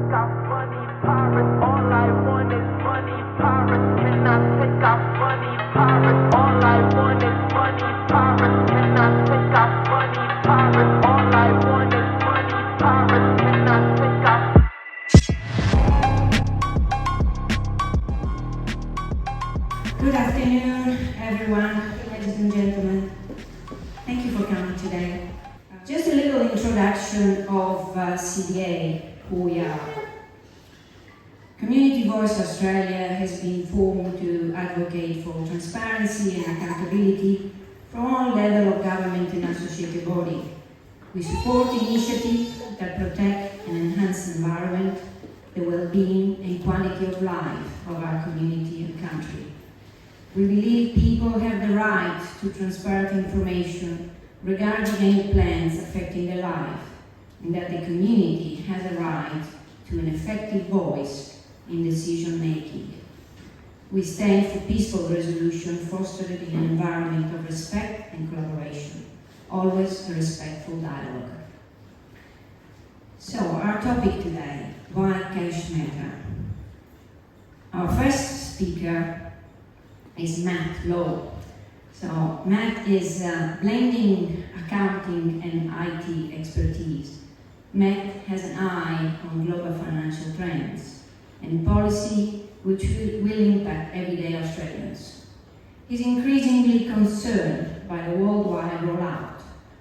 take off money, pirates? All I want is money, pirates. Can I take off money, pirates? All I want is money, pirates. Can I take off money, pirates? All I want is money, pirates. Can I take off? Good afternoon, everyone, ladies and gentlemen. Thank you for coming today. Just a little introduction of CDA, who we are. Community Voice Australia has been formed to advocate for transparency and accountability from all levels of government and associated body. We support initiatives that protect and enhance the environment, the well-being and quality of life of our community and country. We believe people have the right to transparent information regarding any plans affecting their life, and that the community has a right to an effective voice in decision making. We stand for peaceful resolution fostered in an environment of respect and collaboration, always a respectful dialogue. So, our topic today, why cash matter? Our first speaker is Matt Lowe. So Matt is blending accounting and IT expertise. Matt has an eye on global financial trends and policy which will impact everyday Australians. He's increasingly concerned by the worldwide rollout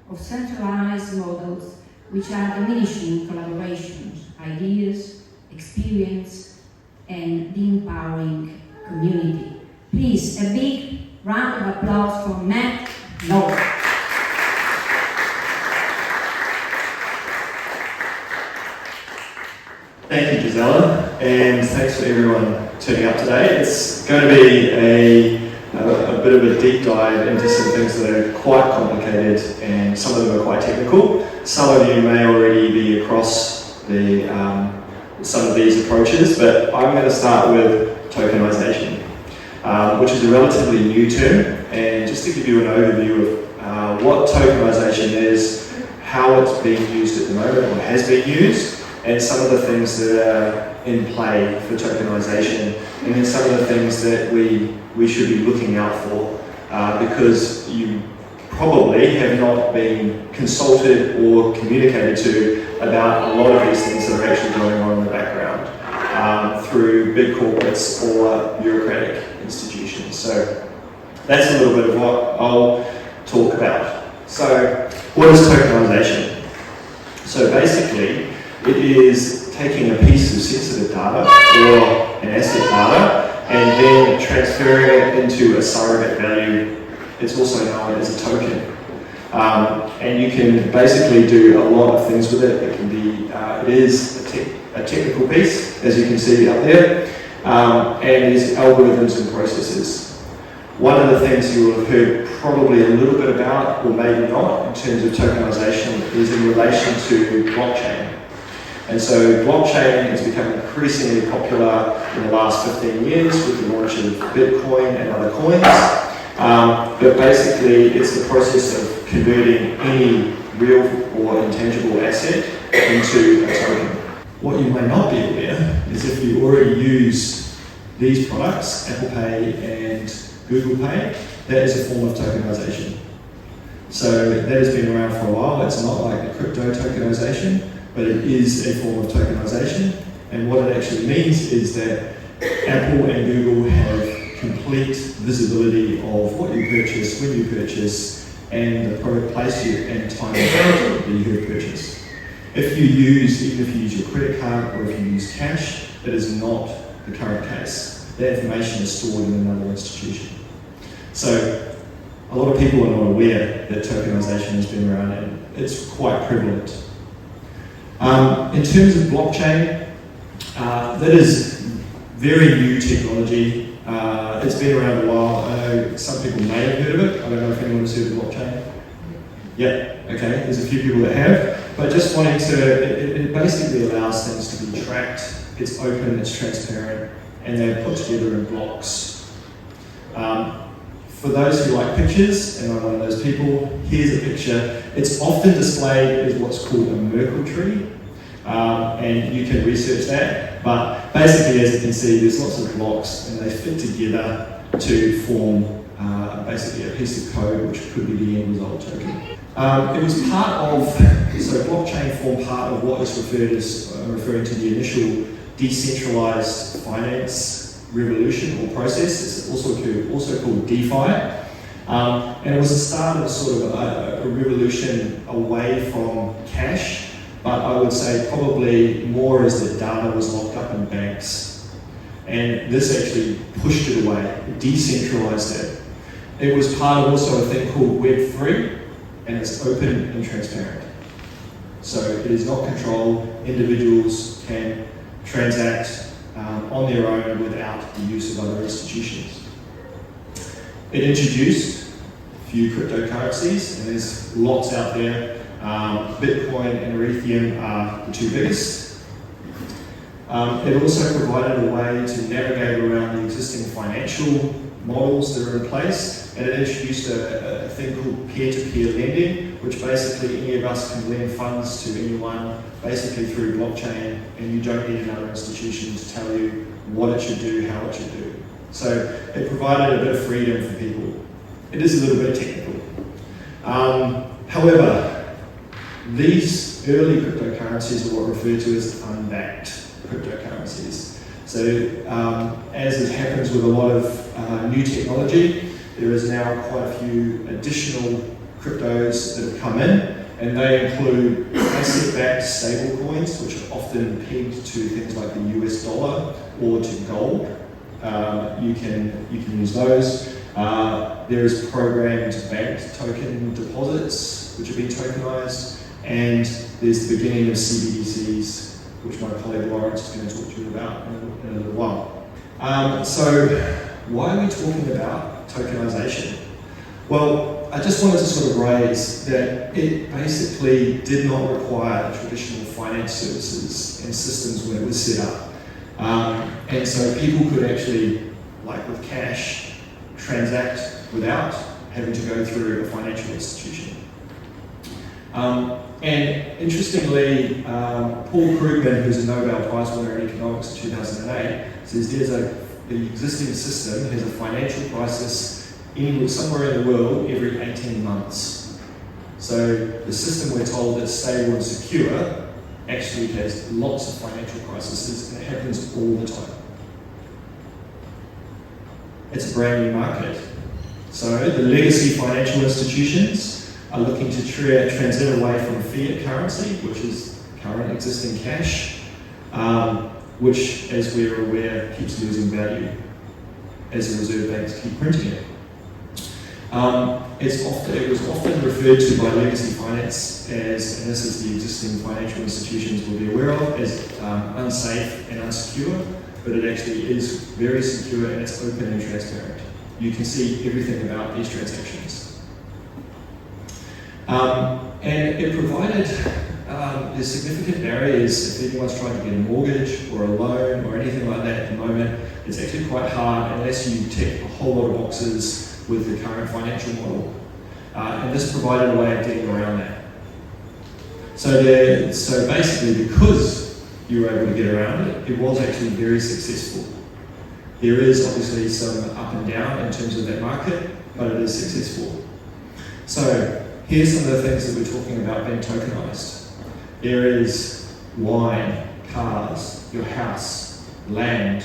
of centralized models which are diminishing collaboration, ideas, experience, and the empowering community. Please, a big round of applause for Matt Lowe. Thank you, Gisella, and thanks for everyone turning up today. It's going to be a bit of a deep dive into some things that are quite complicated, and some of them are quite technical. Some of you may already be across some of these approaches, but I'm going to start with tokenisation. Which is a relatively new term, and just to give you an overview of what tokenisation is, how it's being used at the moment, or has been used, and some of the things that are in play for tokenisation, and then some of the things that we should be looking out for, because you probably have not been consulted or communicated to about a lot of these things that are actually going on in the background through big corporates or bureaucratic institutions. So that's a little bit of what I'll talk about. So what is tokenisation? So basically it is taking a piece of sensitive data or an asset data and then transferring it into a surrogate value. It's also known as a token. And you can basically do a lot of things with it. It can be, it is a technical piece, as you can see up there. And there's algorithms and processes. One of the things you will have heard probably a little bit about, or maybe not, in terms of tokenisation is in relation to blockchain. And so blockchain has become increasingly popular in the last 15 years with the launch of Bitcoin and other coins. But basically it's the process of converting any real or intangible asset into a token. What you may not be aware is if you already use these products, Apple Pay and Google Pay, that is a form of tokenisation. So that has been around for a while. It's not like the crypto tokenisation, but it is a form of tokenisation. And what it actually means is that Apple and Google have complete visibility of what you purchase, when you purchase, and the product place you and time that you have purchased. Even if you use your credit card or if you use cash, that is not the current case. That information is stored in another institution. So a lot of people are not aware that tokenisation has been around and it's quite prevalent. In terms of blockchain, that is very new technology. It's been around a while. I know some people may have heard of it. I don't know if anyone has heard of blockchain. Yeah, okay, there's a few people that have. But just wanting to, it basically allows things to be tracked. It's open, it's transparent, and they're put together in blocks. For those who like pictures, and I'm one of those people, here's a picture. It's often displayed as what's called a Merkle tree. and you can research that. But basically, as you can see, there's lots of blocks, and they fit together to form basically a piece of code, which could be the end result token. It was part of, so blockchain formed part of what is referring to the initial decentralized finance revolution or process. It's also called DeFi. And it was the start of sort of a revolution away from cash, but I would say probably more as the data was locked up in banks. And this actually pushed it away, it decentralized it. It was part of also a thing called Web3, and it's open and transparent. So it is not controlled. Individuals can transact on their own without the use of other institutions. It introduced a few cryptocurrencies, and there's lots out there. Bitcoin and Ethereum are the two biggest. It also provided a way to navigate around the existing financial models that are in place, and it introduced a thing called peer-to-peer lending, which basically any of us can lend funds to anyone, basically through blockchain, and you don't need another institution to tell you what it should do, how it should do. So it provided a bit of freedom for people. It is a little bit technical. However, these early cryptocurrencies are what are referred to as unbacked cryptocurrencies. So as it happens with a lot of new technology, there is now quite a few additional cryptos that have come in, and they include asset-backed stable coins, which are often pegged to things like the US dollar or to gold. You can use those. There is programmed banked token deposits, which have been tokenized, and there's the beginning of CBDCs, which my colleague Laurence is going to talk to you about in a little while. So why are we talking about tokenization? Well, I just wanted to sort of raise that it basically did not require traditional finance services and systems when it was set up. And so people could actually, like with cash, transact without having to go through a financial institution. And interestingly, Paul Krugman, who's a Nobel Prize winner in economics in 2008, says the existing system has a financial crisis somewhere in the world every 18 months. So the system, we're told, that's stable and secure actually has lots of financial crises, and it happens all the time. It's a brand new market. So the legacy financial institutions are looking to transit away from fiat currency, which is current existing cash, which, as we're aware, keeps losing value as the reserve banks keep printing it. It was often referred to by legacy finance as, and this is the existing financial institutions will be aware of, as unsafe and unsecure, but it actually is very secure and it's open and transparent. You can see everything about these transactions. And it provided there's significant barriers if anyone's trying to get a mortgage or a loan or anything like that at the moment. It's actually quite hard unless you tick a whole lot of boxes with the current financial model. And this provided a way of getting around that. So basically, because you were able to get around it, it was actually very successful. There is obviously some up and down in terms of that market, but it is successful. So here's some of the things that we're talking about being tokenized. There is wine, cars, your house, land,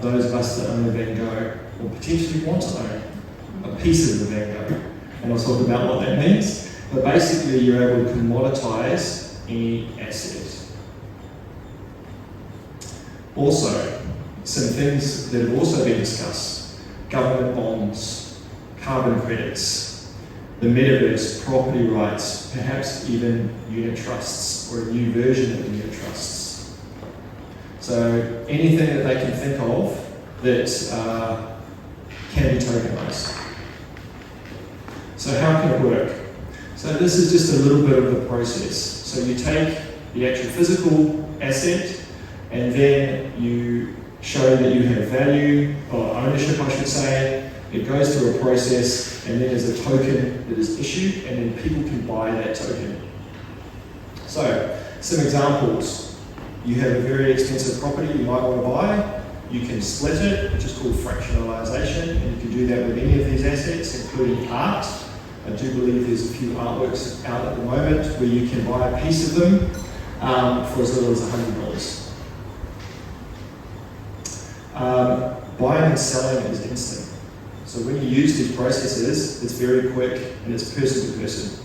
those of us that own a Van Gogh or potentially want to own a piece of the Van Gogh. And I'll talk about what that means. But basically, you're able to commoditize any asset. Also, some things that have also been discussed: government bonds, carbon credits, the metaverse, property rights, perhaps even unit trusts or a new version of unit trusts. So anything that they can think of that can be tokenized. So how can it work? So this is just a little bit of the process. So you take the actual physical asset and then you show that you have value, or ownership I should say. It goes through a process and then there's a token that is issued and then people can buy that token. So Some examples. You have a very expensive property you might want to buy. You can split it, which is called fractionalisation, and you can do that with any of these assets, including art. I do believe there's a few artworks out at the moment where you can buy a piece of them for as little as $100. Buying and selling is instant. So when you use these processes, it's very quick and it's person to person.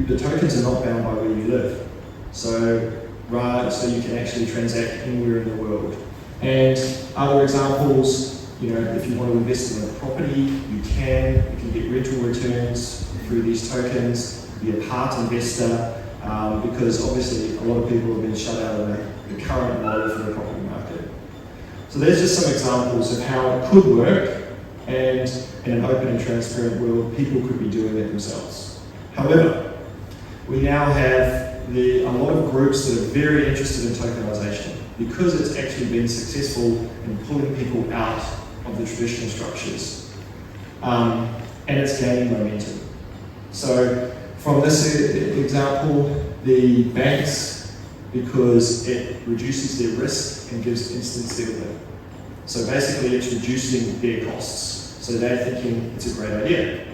The tokens are not bound by where you live. So you can actually transact anywhere in the world. And other examples, if you want to invest in a property, you can get rental returns through these tokens, be a part investor, because obviously a lot of people have been shut out of the current model for the property market. So there's just some examples of how it could work, and in an open and transparent world, people could be doing it themselves. However, we now have a lot of groups that are very interested in tokenisation because it's actually been successful in pulling people out of the traditional structures, and it's gaining momentum. So from this example, the banks, because it reduces their risk and gives instant settlement. So basically it's reducing their costs. So they're thinking it's a great idea.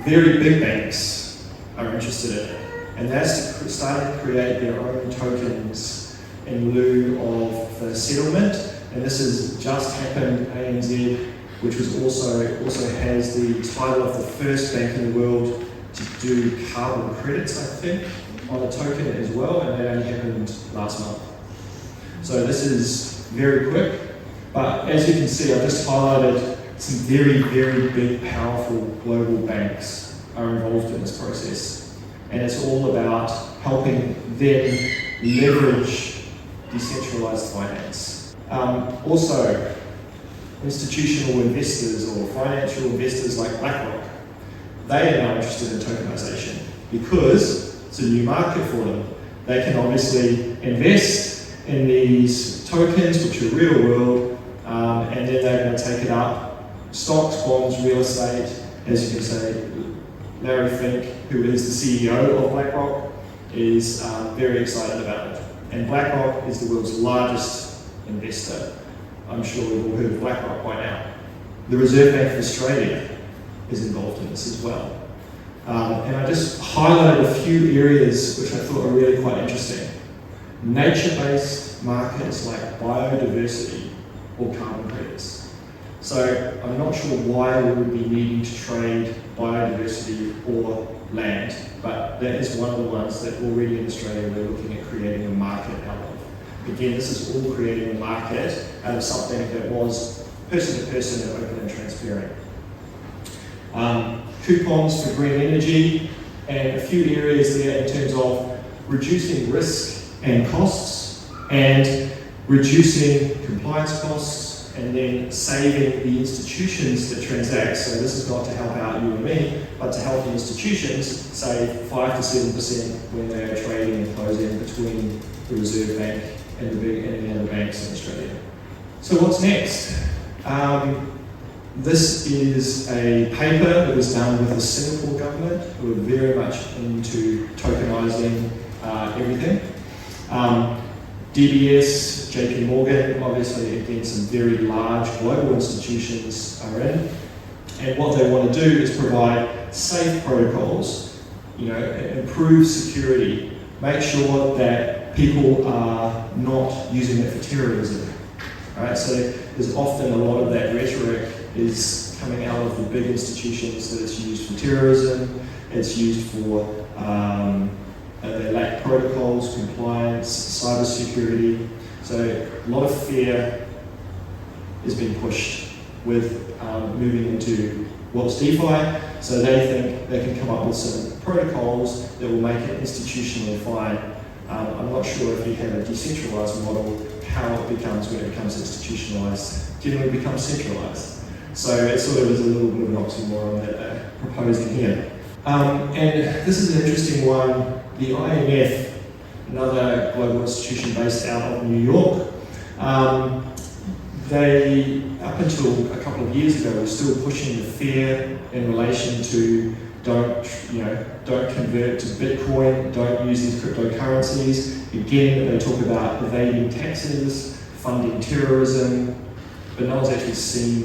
Very big banks are interested in it, and they're starting to create their own tokens in lieu of the settlement. And this has just happened. ANZ, which was also has the title of the first bank in the world to do carbon credits, I think, on a token as well, and that only happened last month. So this is very quick, but as you can see, I've just highlighted some very, very big, powerful global banks are involved in this process. And it's all about helping them leverage decentralized finance. Also, institutional investors or financial investors like BlackRock, they are now interested in tokenization because it's a new market for them. They can obviously invest in these tokens, which are real world, and then they're going to take it up. Stocks, bonds, real estate, as you can say, Larry Fink, who is the CEO of BlackRock, is very excited about it. And BlackRock is the world's largest investor. I'm sure we've all heard of BlackRock by now. The Reserve Bank of Australia is involved in this as well. And I just highlighted a few areas which I thought were really quite interesting. Nature-based markets like biodiversity or carbon credits. So I'm not sure why we would be needing to trade biodiversity or land, but that is one of the ones that already in Australia we're looking at creating a market out of. Again, this is all creating a market out of something that was person to person and open and transparent. Coupons for green energy, and a few areas there in terms of reducing risk and costs, and reducing compliance costs, and then saving the institutions that transact. So this is not to help out you and me, but to help the institutions save 5 to 7% when they are trading and closing between the Reserve Bank and the other banks in Australia. So what's next? This is a paper that was done with the Singapore government, who are very much into tokenizing everything. DBS, JP Morgan, obviously again some very large global institutions are in. And what they want to do is provide safe protocols, improve security, make sure that people are not using it for terrorism. Right? So there's often a lot of that rhetoric is coming out of the big institutions that it's used for terrorism, it's used for, they lack protocols, compliance, cyber security. So a lot of fear is being pushed with moving into what's DeFi. So they think they can come up with some protocols that will make it institutionally fine. I'm not sure if you have a decentralized model, how it becomes when it becomes institutionalized, generally becomes centralized. So it sort of is a little bit of an oxymoron that they're proposing here. And this is an interesting one. The IMF, another global institution based out of New York, they, up until a couple of years ago, were still pushing the fear in relation to don't convert to Bitcoin, don't use these cryptocurrencies. Again, they talk about evading taxes, funding terrorism, but no one's actually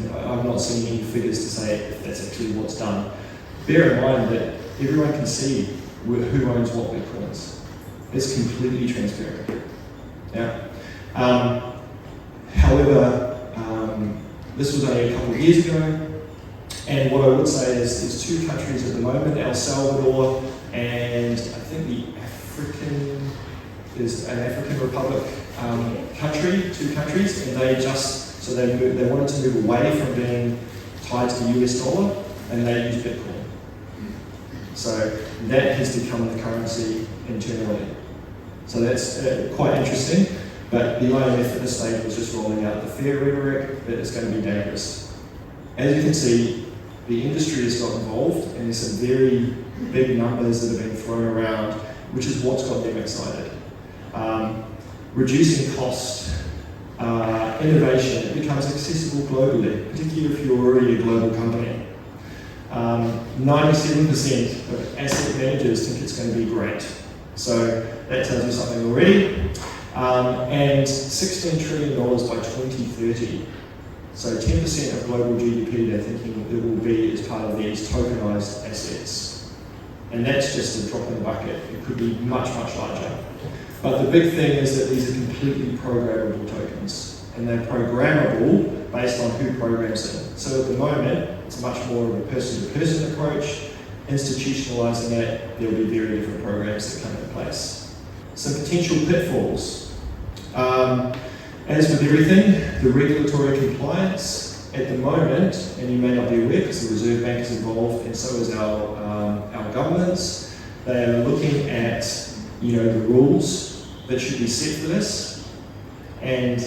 I've not seen any figures to say if that's actually what's done. Bear in mind that everyone can see who owns what Bitcoins. It's completely transparent. Yeah. However, this was only a couple of years ago, and what I would say is there's two countries at the moment, El Salvador and I think there's an African Republic two countries, and they wanted to move away from being tied to the US dollar, and they use Bitcoin. So that has become the currency internally. So that's quite interesting, but the IMF at this stage was just rolling out the fair rhetoric that it's going to be dangerous. As you can see, the industry has got involved, and there's some very big numbers that have been thrown around, which is what's got them excited. Reducing cost, innovation, it becomes accessible globally, particularly if you're already a global company. 97% of asset managers think it's going to be great. So that tells you something already. And $16 trillion by 2030. So 10% of global GDP they're thinking it will be as part of these tokenized assets. And that's just a drop in the bucket. It could be much, much larger. But the big thing is that these are completely programmable tokens. And they're programmable based on who programs them. So at the moment, it's much more of a person-to-person approach. Institutionalizing it, there'll be very different programs that come into place. Some potential pitfalls. As with everything, the regulatory compliance at the moment, and you may not be aware because the Reserve Bank is involved and so is our governments, they are looking at the rules that should be set for this, and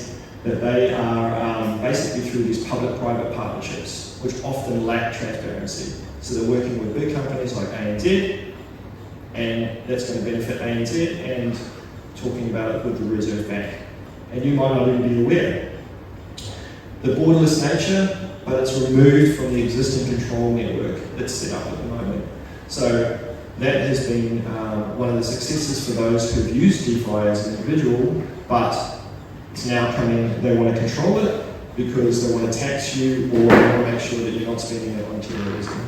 that they are basically through these public-private partnerships, which often lack transparency. So they're working with big companies like ANZ, and that's going to benefit ANZ, and talking about it with the Reserve Bank. And you might not even be aware. The borderless nature, but it's removed from the existing control network that's set up at the moment. So that has been one of the successes for those who've used DeFi as an individual, but it's now coming, they want to control it because they want to tax you, or they want to make sure that you're not spending it on terrorism.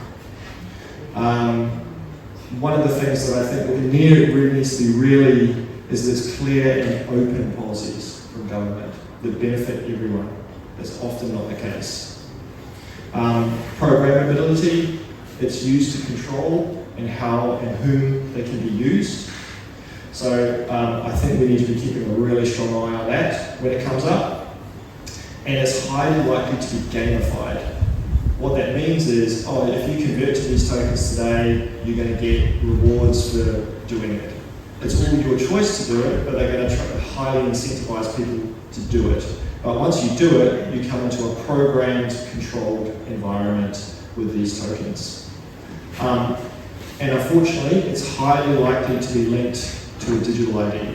One of the things that I think really needs to be is there's clear and open policies from government that benefit everyone. That's often not the case. Programmability, it's used to control and how and whom they can be used. So I think we need to be keeping a really strong eye on that when it comes up. And it's highly likely to be gamified. What that means is, if you convert to these tokens today, you're going to get rewards for doing it. It's all your choice to do it, but they're going to try to highly incentivize people to do it. But once you do it, you come into a programmed, controlled environment with these tokens. And unfortunately, it's highly likely to be linked to a digital ID.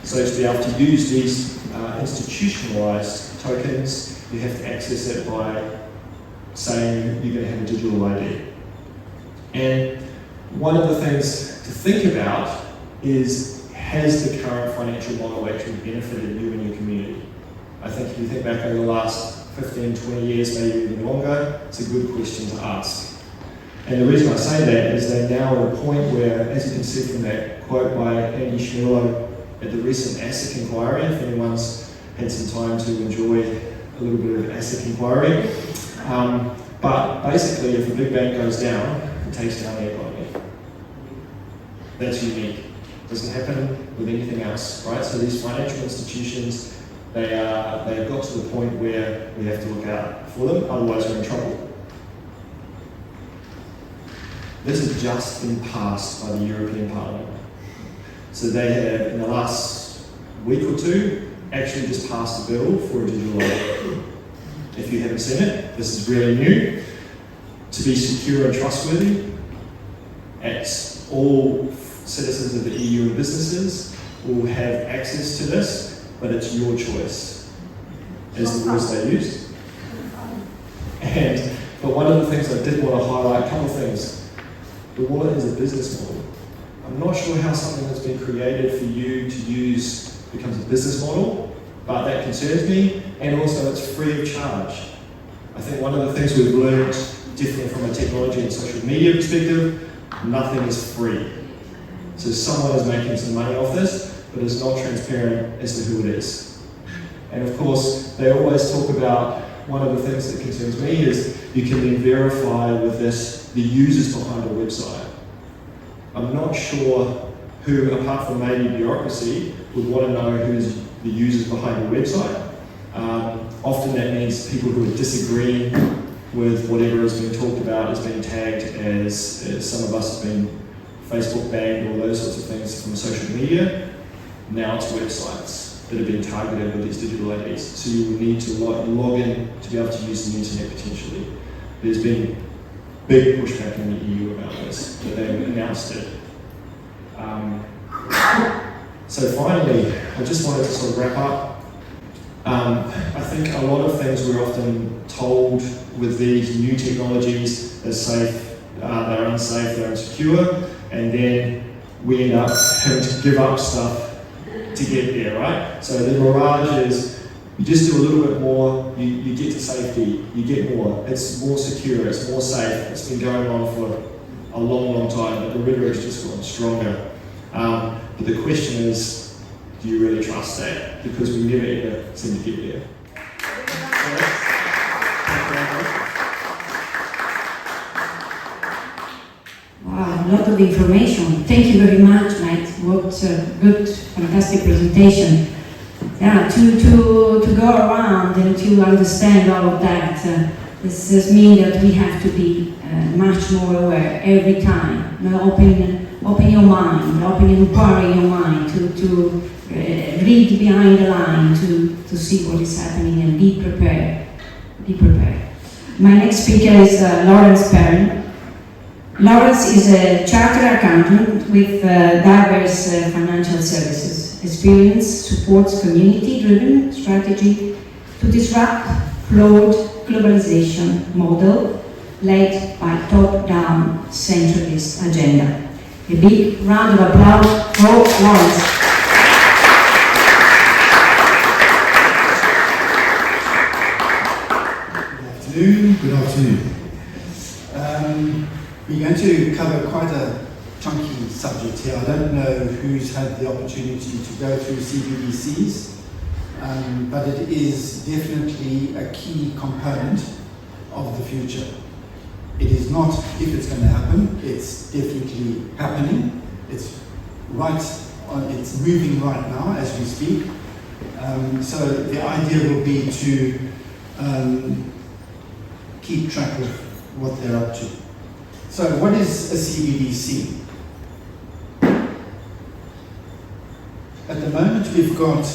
So to be able to use these institutionalized tokens, you have to access it by saying you're going to have a digital ID. And one of the things to think about is, has the current financial model actually benefited you and your community? I think if you think back over the last 15, 20 years, maybe even longer, it's a good question to ask. And the reason I say that is they're now at a point where, as you can see from that quote by Andy Schmillo at the recent ASIC inquiry, if anyone's had some time to enjoy a little bit of ASIC inquiry, but basically if a big bank goes down, it takes down the economy. That's unique. Doesn't happen with anything else, right? So these financial institutions, they've got to the point where we have to look out for them, otherwise we're in trouble. This has just been passed by the European Parliament. So they have, in the last week or two, actually just passed a bill for a digital ID. If you haven't seen it, this is really new. To be secure and trustworthy, all citizens of the EU and businesses will have access to this, but it's your choice as the words they use. But one of the things I did want to highlight, a couple of things. The wallet is a business model. I'm not sure how something that's been created for you to use becomes a business model, but that concerns me, and also it's free of charge. I think one of the things we've learned, definitely from a technology and social media perspective, nothing is free. So someone is making some money off this, but it's not transparent as to who it is. And of course, they always talk about, one of the things that concerns me is you can then verify with this the users behind a website. I'm not sure who, apart from maybe bureaucracy, would want to know who's the users behind the website. Often that means people who are disagreeing with whatever has been talked about as being tagged as some of us have been Facebook banned, all those sorts of things from social media. Now it's websites that have been targeted with these digital IDs. So you will need to log in to be able to use the internet potentially. There's been big pushback in the EU about this, but they've announced it. So finally, I just wanted to sort of wrap up. I think a lot of things we're often told with these new technologies, they're safe, they're unsafe, they're insecure, and then we end up having to give up stuff to get there, right? So the mirage is, you just do a little bit more, you get to safety, you get more, it's more secure, it's more safe, it's been going on for a long, long time, but the rhetoric's just gotten stronger. But the question is, do you really trust that? Because we never ever seem to get there. Wow, a lot of information. Thank you very much, Matt. What a good, fantastic presentation. Yeah, to go around and to understand all of that, this does mean that we have to be much more aware every time. You know, open your mind, inquire your mind to read behind the line, to see what is happening and be prepared. Be prepared. My next speaker is Laurence Perrin. Laurence is a chartered accountant with diverse financial services experience, supports community-driven strategy to disrupt flawed globalisation model led by top-down centralist agenda. A big round of applause for Laurence. Good afternoon. We're going to cover quite a chunky subject here. I don't know who's had the opportunity to go through CBDCs, but it is definitely a key component of the future. It is not if it's going to happen, it's definitely happening. It's it's moving right now as we speak. So the idea will be to keep track of what they're up to. So what is a CBDC? At the moment we've got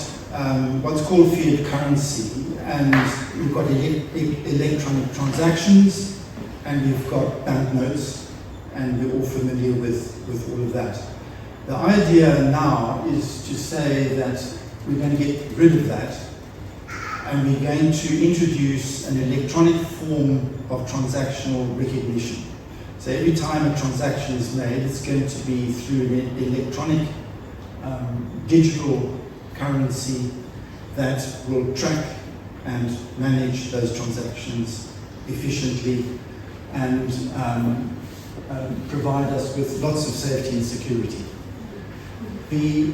what's called fiat currency, and we've got electronic transactions, and we've got banknotes, and we're all familiar with all of that. The idea now is to say that we're going to get rid of that, and we're going to introduce an electronic form of transactional recognition. So every time a transaction is made, it's going to be through an electronic digital currency that will track and manage those transactions efficiently and provide us with lots of safety and security. The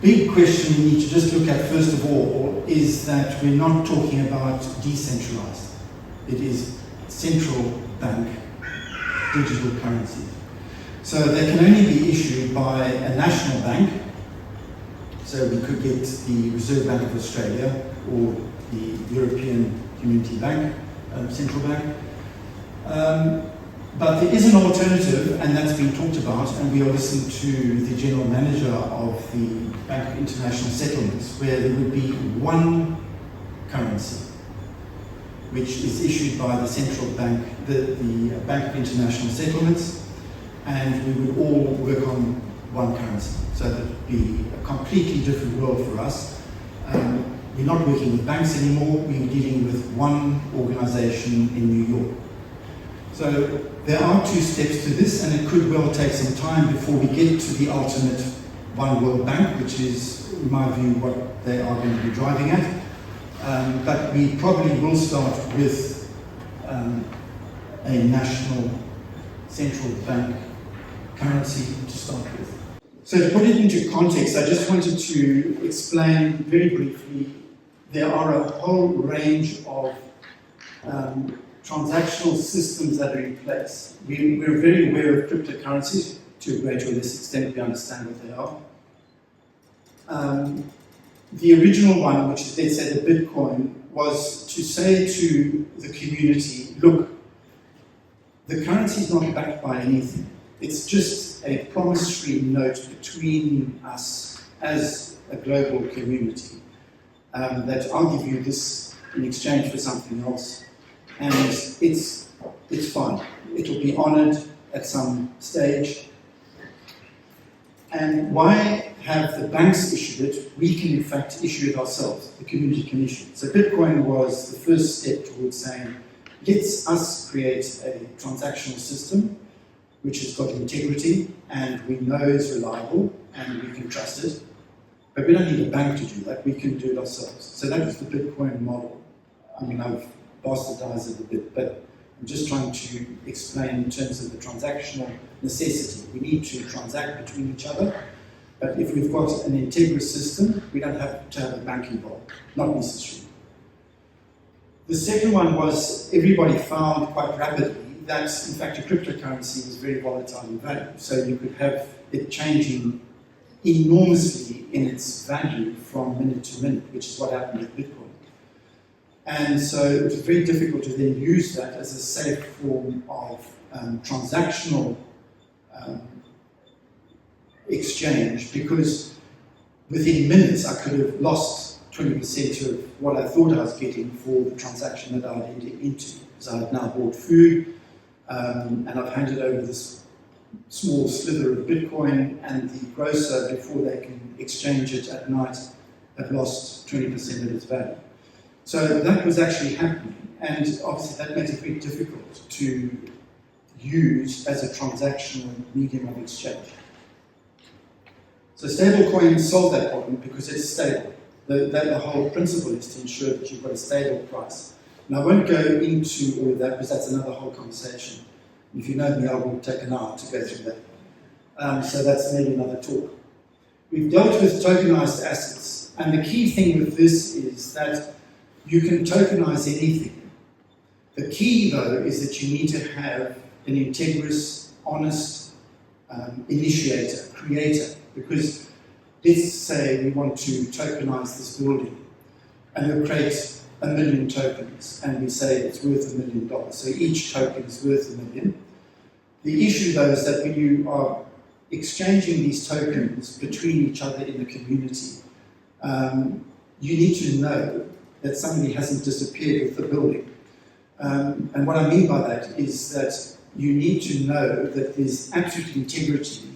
big question we need to just look at first of all is that we're not talking about decentralized. It is central bank digital currency. So they can only be issued by a national bank. So we could get the Reserve Bank of Australia or the European Community Bank, central bank. But there is an alternative, and that's been talked about, and we are listening to the general manager of the Bank of International Settlements, where there would be one currency, which is issued by the central bank, the Bank of International Settlements, and we would all work on one currency. So that would be a completely different world for us. We're not working with banks anymore, we're dealing with one organization in New York. So there are two steps to this, and it could well take some time before we get to the ultimate one world bank, which is, in my view, what they are going to be driving at. But we probably will start with a national central bank currency to start with. So to put it into context, I just wanted to explain very briefly, there are a whole range of transactional systems that are in place. We're very aware of cryptocurrencies to a greater or less extent. We understand what they are. The original one, which is, let's say, the Bitcoin, was to say to the community, look, the currency is not backed by anything. It's just a promissory note between us as a global community, that I'll give you this in exchange for something else. And it's fine. It'll be honoured at some stage. And why have the banks issued it? We can in fact issue it ourselves. The community can issue it. So Bitcoin was the first step towards saying, let's us create a transactional system which has got integrity and we know is reliable and we can trust it. But we don't need a bank to do that. We can do it ourselves. So that was the Bitcoin model. I mean, I've bastardized it a bit, but I'm just trying to explain in terms of the transactional necessity. We need to transact between each other, but if we've got an integrous system, we don't have to have a bank involved, not necessary. The second one was everybody found quite rapidly that, in fact, a cryptocurrency was very volatile in value, so you could have it changing enormously in its value from minute to minute, which is what happened with Bitcoin. And so it was very difficult to then use that as a safe form of transactional exchange, because within minutes I could have lost 20% of what I thought I was getting for the transaction that I had entered into. So I've now bought food and I've handed over this small slither of Bitcoin, and the grocer, before they can exchange it at night, have lost 20% of its value. So that was actually happening, and obviously that makes it very difficult to use as a transactional medium of exchange. So stablecoins solve that problem because it's stable. The whole principle is to ensure that you've got a stable price. And I won't go into all of that because that's another whole conversation. If you know me, I will take an hour to go through that. So that's maybe another talk. We've dealt with tokenized assets, and the key thing with this is that you can tokenize anything. The key, though, is that you need to have an integrous, honest initiator, creator, because let's say we want to tokenize this building, and we'll create 1 million tokens, and we say it's worth $1 million. So each token is worth $1 million. The issue, though, is that when you are exchanging these tokens between each other in the community, you need to know that somebody hasn't disappeared with the building. And what I mean by that is that you need to know that there's absolute integrity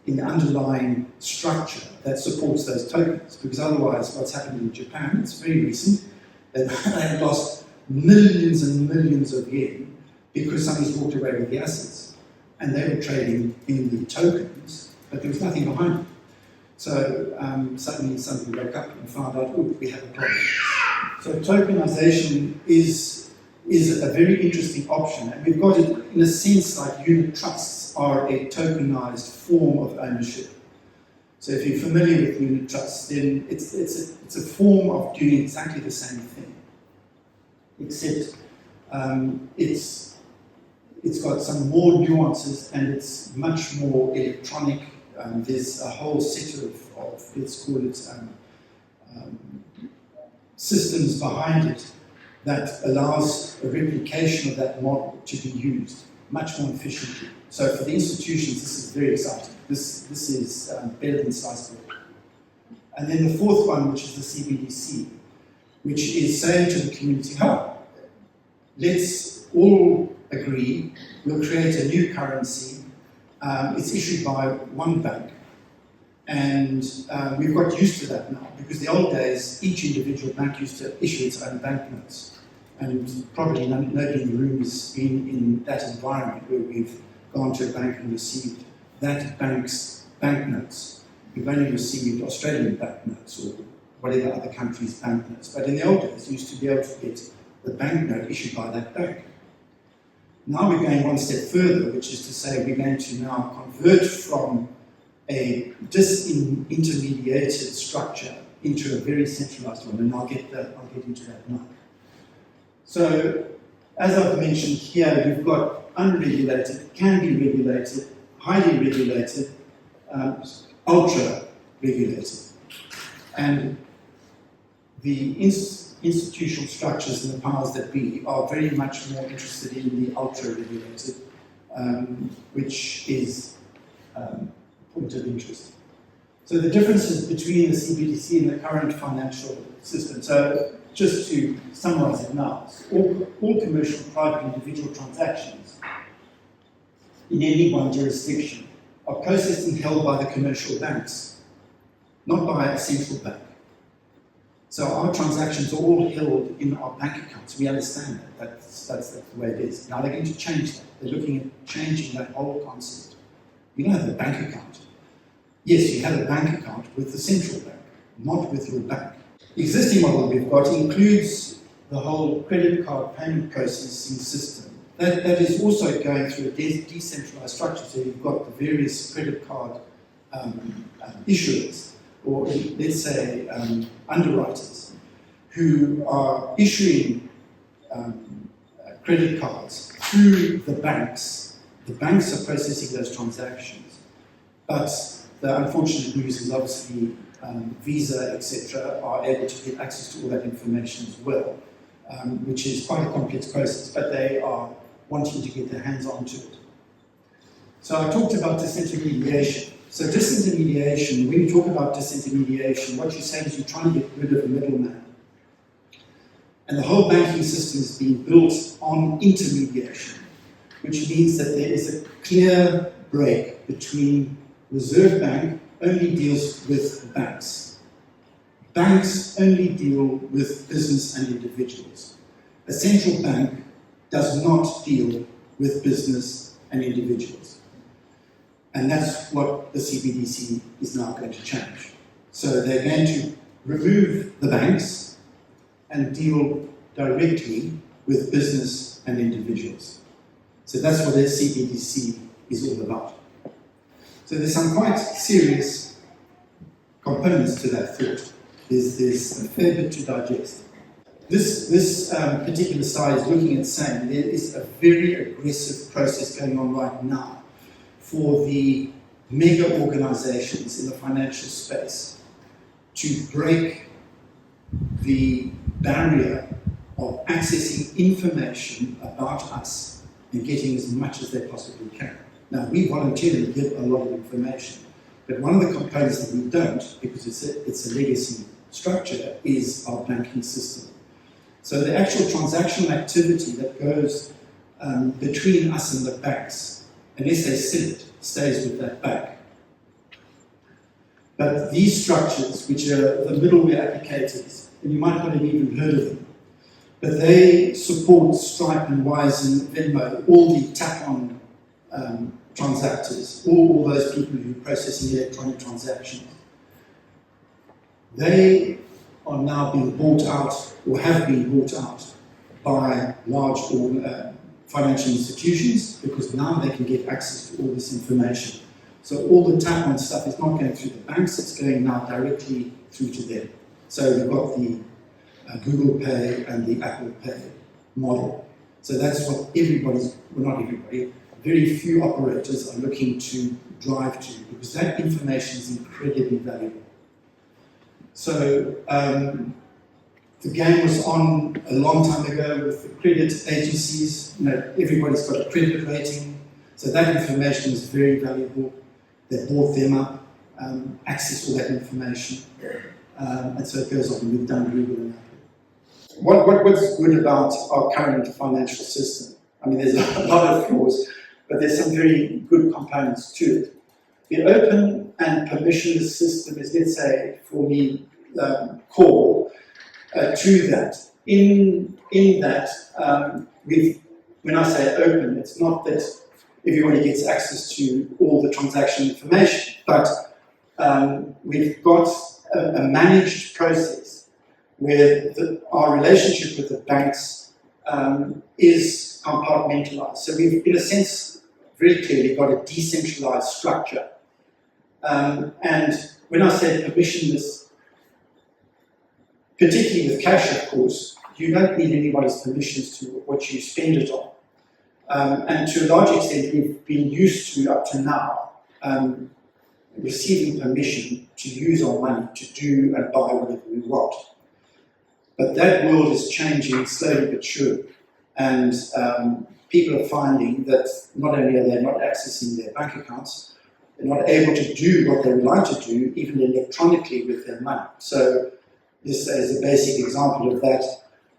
in the underlying structure that supports those tokens, because otherwise what's happened in Japan, it's very recent, they have lost millions and millions of yen because somebody's walked away with the assets. And they were trading in the tokens, but there was nothing behind them. So suddenly somebody woke up and found out, oh, we have a problem. So tokenization is a very interesting option, and we've got it in a sense like unit trusts are a tokenized form of ownership. So if you're familiar with unit trusts, then it's a form of doing exactly the same thing, except it's got some more nuances and it's much more electronic. There's a whole set of let's call it, systems behind it that allows a replication of that model to be used much more efficiently. So for the institutions, this is very exciting. This is better than sliced bread. And then the fourth one, which is the CBDC, which is saying to the community, let's all agree, we'll create a new currency. It's issued by one bank. And we've got used to that now, because the old days, each individual bank used to issue its own banknotes. and probably nobody in the room has been in that environment where we've gone to a bank and received that bank's banknotes. We've only received Australian banknotes or whatever other country's banknotes. But in the old days, you used to be able to get the banknote issued by that bank. Now we're going one step further, which is to say we're going to now convert from a disintermediated structure into a very centralized one, and I'll get into that now. So, as I've mentioned here, you've got unregulated, can be regulated, highly regulated, ultra-regulated. And the institutional structures and the powers that be are very much more interested in the ultra-regulated, which is a point of interest. So the differences between the CBDC and the current financial system. So just to summarize it now, all commercial, private, individual transactions in any one jurisdiction are processed and held by the commercial banks, not by a central bank. So our transactions are all held in our bank accounts. We understand that. That's the way it is. Now they're going to change that. They're looking at changing that whole concept. You don't have a bank account. Yes, you have a bank account with the central bank, not with your bank. The existing model we've got includes the whole credit card payment processing system. That is also going through a decentralized structure. So you've got the various credit card issuers, or let's say underwriters, who are issuing credit cards through the banks. The banks are processing those transactions, but the unfortunate news is obviously Visa, etc., are able to get access to all that information as well, which is quite a complex process, but they are wanting to get their hands onto it. So I talked about disintermediation. So disintermediation, when you talk about disintermediation, what you're saying is you're trying to get rid of the middleman. And the whole banking system is being built on intermediation, which means that there is a clear break between Reserve Bank only deals with banks. Banks only deal with business and individuals. A central bank does not deal with business and individuals. And that's what the CBDC is now going to change. So they're going to remove the banks and deal directly with business and individuals. So that's what the CBDC is all about. So there's some quite serious components to that thought. There's a fair bit to digest. This particular slide is looking at saying there is a very aggressive process going on right now for the mega organizations in the financial space to break the barrier of accessing information about us and getting as much as they possibly can. Now, we voluntarily give a lot of information, but one of the components that we don't, because it's a legacy structure, is our banking system. So the actual transactional activity that goes between us and the banks, unless they sell it, stays with that bank. But these structures, which are the middleware applicators, and you might not have even heard of them, but they support Stripe and Wise and Venmo, all the tap-on transactors, all those people who are processing electronic transactions. They are now being bought out, or have been bought out, by large financial institutions, because now they can get access to all this information. So all the tap-on stuff is not going through the banks, it's going now directly through to them. So we've got the Google Pay and the Apple Pay model. So that's what not everybody, very few operators are looking to drive to, because that information is incredibly valuable. So the game was on a long time ago with the credit agencies. Everybody's got a credit rating, so that information is very valuable. They bought them up, access all that information, and so it goes on. We've done Google and Apple. What's good about our current financial system? I mean, there's a lot of flaws, but there's some very good components to it. The open and permissionless system is, let's say, for me, core to that. in that, when I say open, it's not that everybody gets access to all the transaction information, but we've got a managed process where our relationship with the banks is compartmentalized. So we've, in a sense, very clearly got a decentralized structure. And when I say permissionless, particularly with cash, of course, you don't need anybody's permissions to what you spend it on. And to a large extent, we've been used to, up to now, receiving permission to use our money to do and buy whatever we want. But that world is changing slowly but surely. And people are finding that not only are they not accessing their bank accounts, they're not able to do what they would like to do, even electronically with their money. So this is a basic example of that.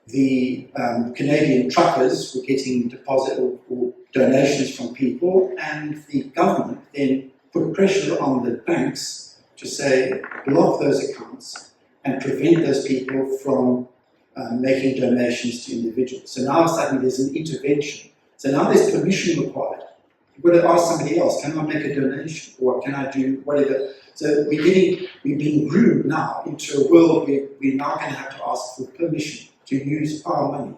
The Canadian truckers were getting deposit or donations from people, and the government then put pressure on the banks to say, block those accounts and prevent those people from making donations to individuals. So now suddenly there's an intervention. So now there's permission required. You've got to ask somebody else, can I make a donation? Or can I do whatever? So we've been groomed now into a world where we're now going to have to ask for permission to use our money.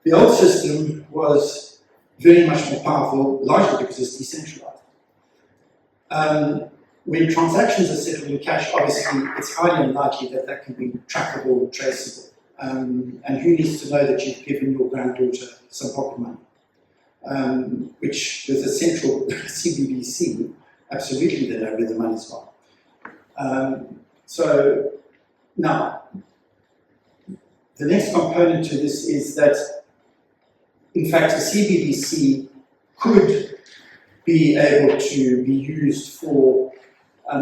The old system was very much more powerful, largely because it's decentralized. When transactions are settled in cash, obviously it's highly unlikely that that can be trackable or traceable. And who needs to know that you've given your granddaughter some pocket money? Which with a central CBDC, absolutely they know where the money's gone. So now, the next component to this is that, in fact, the CBDC could be able to be used for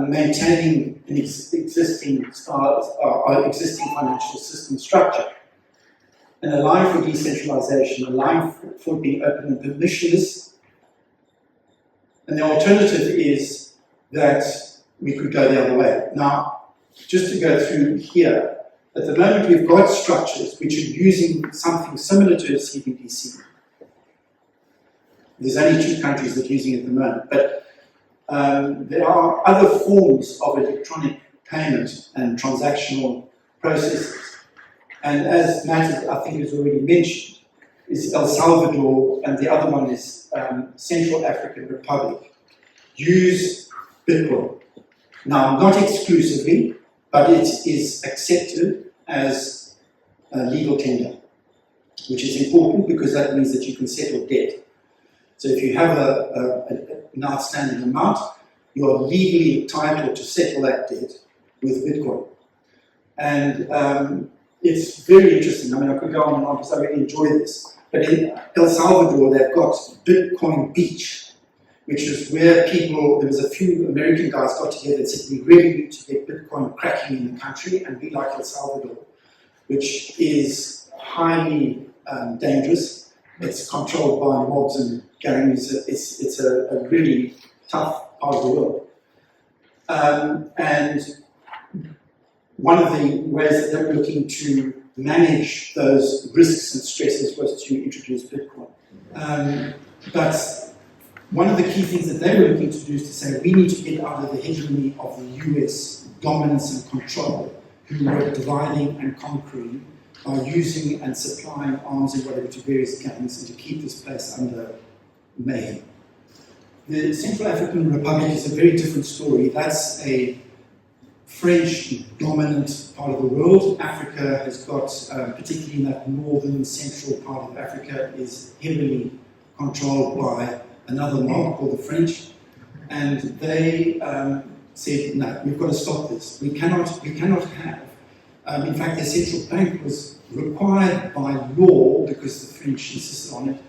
maintaining an existing financial system structure and allowing for decentralization, allowing for being open and permissionless. And the alternative is that we could go the other way. Now, just to go through here, at the moment we've got structures which are using something similar to a CBDC. There's only 2 countries that are using it at the moment, but there are other forms of electronic payment and transactional processes. And as Matt, I think, has already mentioned, is El Salvador, and the other one is Central African Republic, use Bitcoin. Now, not exclusively, but it is accepted as a legal tender, which is important because that means that you can settle debt. So if you have an outstanding amount, you are legally entitled to settle that debt with Bitcoin. And it's very interesting. I mean, I could go on and on because I really enjoy this. But in El Salvador, they've got Bitcoin Beach, which is where there was a few American guys got together and said, we really need to get Bitcoin cracking in the country, and we like El Salvador, which is highly dangerous. It's controlled by mobs and gangs. It's a really tough part of the world. And one of the ways that they were looking to manage those risks and stresses was to introduce Bitcoin. But one of the key things that they were looking to do is to say, we need to get out of the hegemony of the US dominance and control, who were dividing and conquering by using and supplying arms and whatever to various gangs, and to keep this place under mayhem. The Central African Republic is a very different story. That's a French dominant part of the world. Africa has got, particularly in that northern central part of Africa, is heavily controlled by another mob called the French. And they said, no, we've got to stop this. We cannot have. In fact, their central bank was required by law, because the French insisted on it,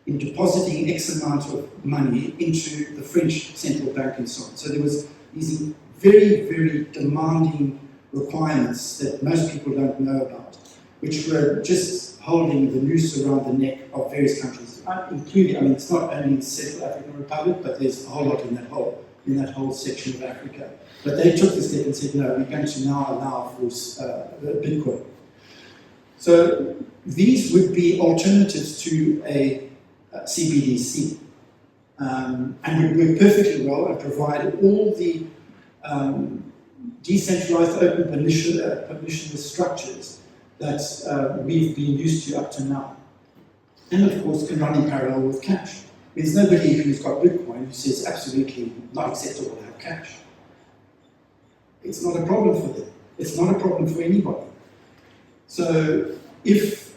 in depositing X amount of money into the French central bank and so on. So there was these very, very demanding requirements that most people don't know about, which were just holding the noose around the neck of various countries, including, I mean, it's not only the Central African Republic, but there's a whole lot in that whole section of Africa. But they took the step and said, no, we're going to now allow for Bitcoin. So these would be alternatives to a CBDC, and would work perfectly well and provide all the decentralized open permissionless structures that we've been used to up to now. And of course can run in parallel with cash. There's nobody who's got Bitcoin who says absolutely not acceptable to have cash. It's not a problem for them. It's not a problem for anybody. So if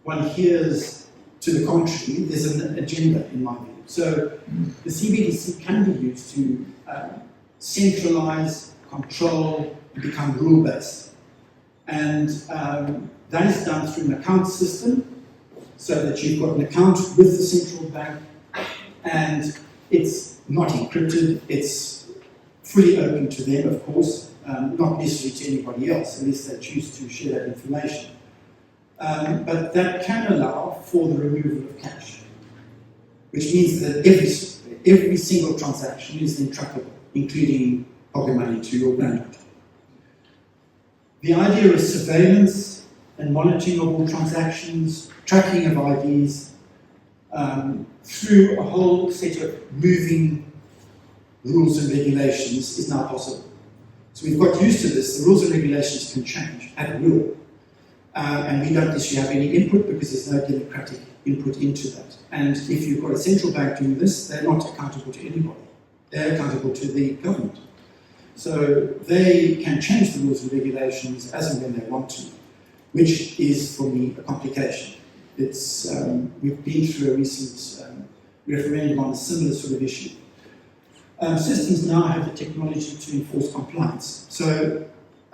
one hears to the contrary, there's an agenda in my view. So the CBDC can be used to centralize, control, and become rule-based. And that is done through an account system, so that you've got an account with the central bank, and it's not encrypted, it's fully open to them, of course, not necessarily to anybody else, unless they choose to share that information. But that can allow for the removal of cash, which means that every single transaction is then trackable, including pocket money to your granddaughter. The idea of surveillance and monitoring of all transactions, tracking of IDs, through a whole set of moving rules and regulations is now possible. So we've got used to this. The rules and regulations can change at will. And we don't necessarily have any input because there's no democratic input into that. And if you've got a central bank doing this, they're not accountable to anybody. They're accountable to the government. So they can change the rules and regulations as and when they want to, which is, for me, a complication. It's, we've been through a recent referendum on a similar sort of issue. Systems now have the technology to enforce compliance. So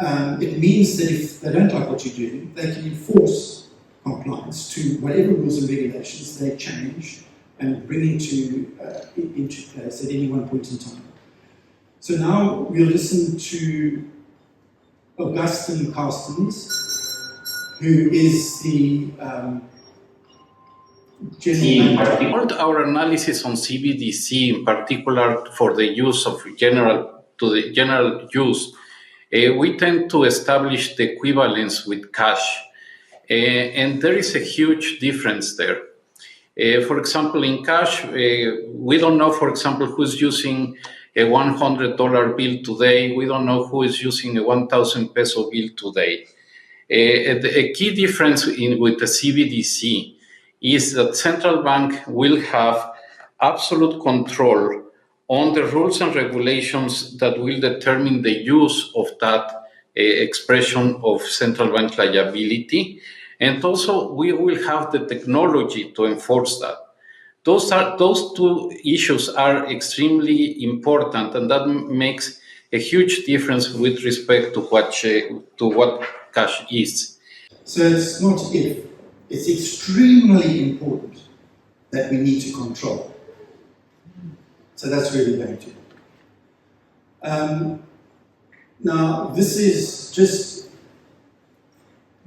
it means that if they don't like what you're doing, they can enforce compliance to whatever rules and regulations they change and bring into place at any one point in time. So now we'll listen to Augustine Carstens, who is the general our analysis on CBDC, in particular for the use of general use, we tend to establish the equivalence with cash, and there is a huge difference there. For example, in cash, we don't know, for example, who's using a $100 bill today. We don't know who is using a 1,000 peso bill today. A key difference with the CBDC is that central bank will have absolute control on the rules and regulations that will determine the use of that expression of central bank liability. And also we will have the technology to enforce that. Those two issues are extremely important, and that makes a huge difference with respect to what cash is. So it's not if, it's extremely important that we need to control. So that's where we're going to. Now, this is just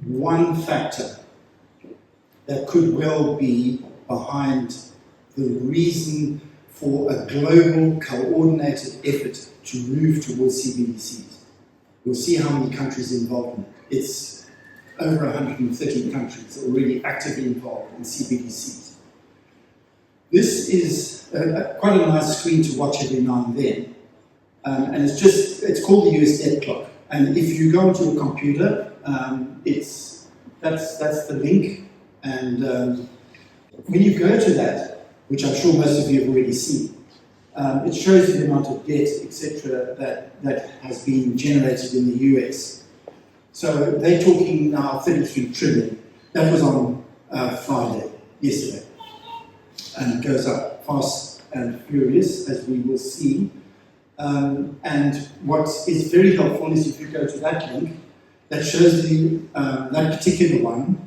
one factor that could well be behind the reason for a global coordinated effort to move towards CBDCs. You'll see how many countries are involved in it. It's over 130 countries already actively involved in CBDCs. This is quite a nice screen to watch every now and then. And it's called the US debt clock. And if you go onto a computer, that's the link. And when you go to that, which I'm sure most of you have already seen, it shows you the amount of debt, etc., that has been generated in the US. So they're talking now 33 trillion. That was on Friday, yesterday. And it goes up fast and furious, as we will see. And what is very helpful is if you go to that link, that shows that particular one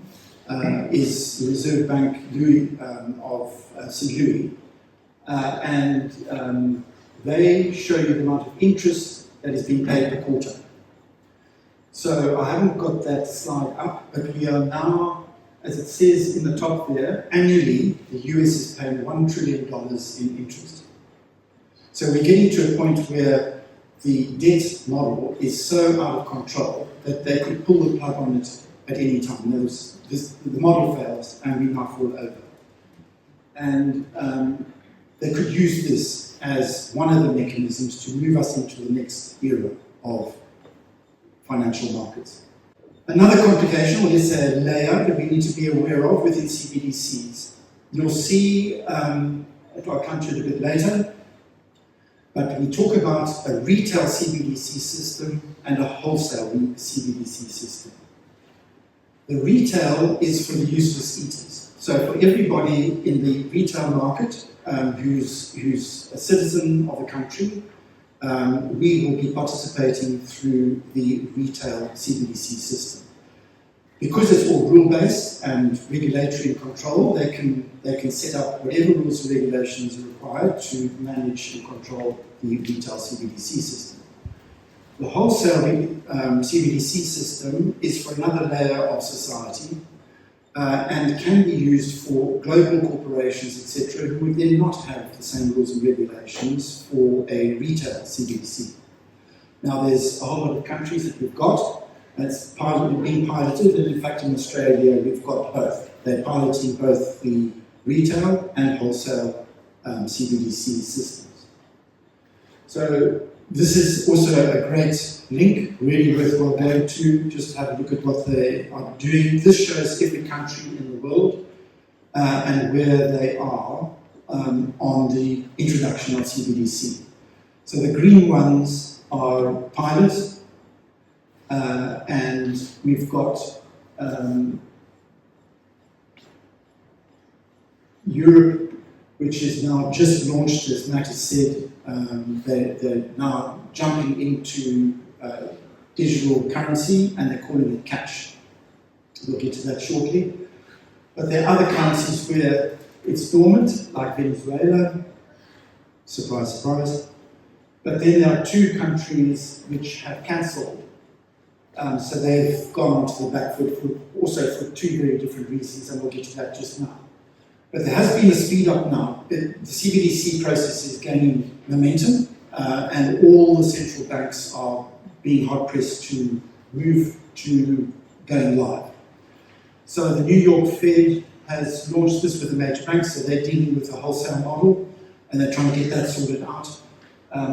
is the Reserve Bank Louis of St. Louis. And they show you the amount of interest that is being paid per quarter. So I haven't got that slide up, but we are now, as it says in the top there, annually the US is paying $1 trillion in interest. So we're getting to a point where the debt model is so out of control that they could pull the plug on it at any time. The model fails and we now fall over. And they could use this as one of the mechanisms to move us into the next era of financial markets. Another complication, or let's say a layer that we need to be aware of within CBDCs. You'll see, I'll come to it a bit later, but we talk about a retail CBDC system and a wholesale CBDC system. The retail is for the useless eaters. So for everybody in the retail market who's a citizen of the country, we will be participating through the retail CBDC system. Because it's all rule-based and regulatory and control, they can set up whatever rules and regulations are required to manage and control the retail CBDC system. The wholesale CBDC system is for another layer of society and can be used for global corporations, etc., who would then not have the same rules and regulations for a retail CBDC. Now, there's a whole lot of countries that we've got that's being piloted, and in fact in Australia we've got both. They're piloting both the retail and wholesale CBDC systems. So this is also a great link, really worthwhile going to, just have a look at what they are doing. This shows every country in the world and where they are on the introduction of CBDC. So the green ones are pilots, and we've got Europe, which is now just launched, as Matt has said. They're now jumping into digital currency, and they're calling it cash. We'll get to that shortly. But there are other currencies where it's dormant, like Venezuela. Surprise, surprise. But then there are two countries which have cancelled. So they've gone onto the back foot also for two very different reasons, and we'll get to that just now. But there has been a speed up now. The CBDC process is gaining momentum, and all the central banks are being hard pressed to move to going live. So the New York Fed has launched this with the major banks, so they're dealing with a wholesale model, and they're trying to get that sorted out.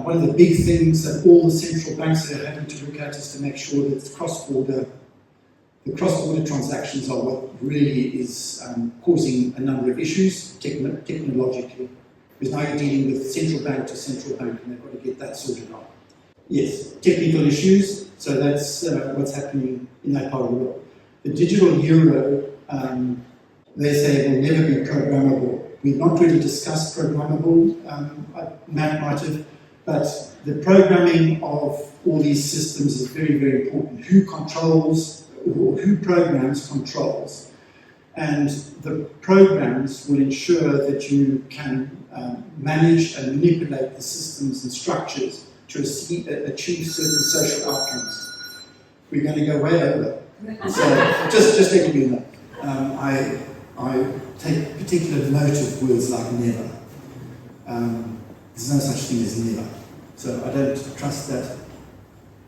One of the big things that all the central banks are having to look at is to make sure that the cross-border transactions are what really is causing a number of issues technologically. Because now you're dealing with central bank to central bank, and they've got to get that sorted out. Yes, technical issues, so that's what's happening in that part of the world. The digital euro, they say, will never be programmable. We've not really discussed programmable, Matt might have, but the programming of all these systems is very, very important. Who controls, or who programs controls. And the programs will ensure that you can manage and manipulate the systems and structures to achieve certain social outcomes. We're going to go way over. So just letting you know. I take particular note of words like never. There's no such thing as never. So I don't trust that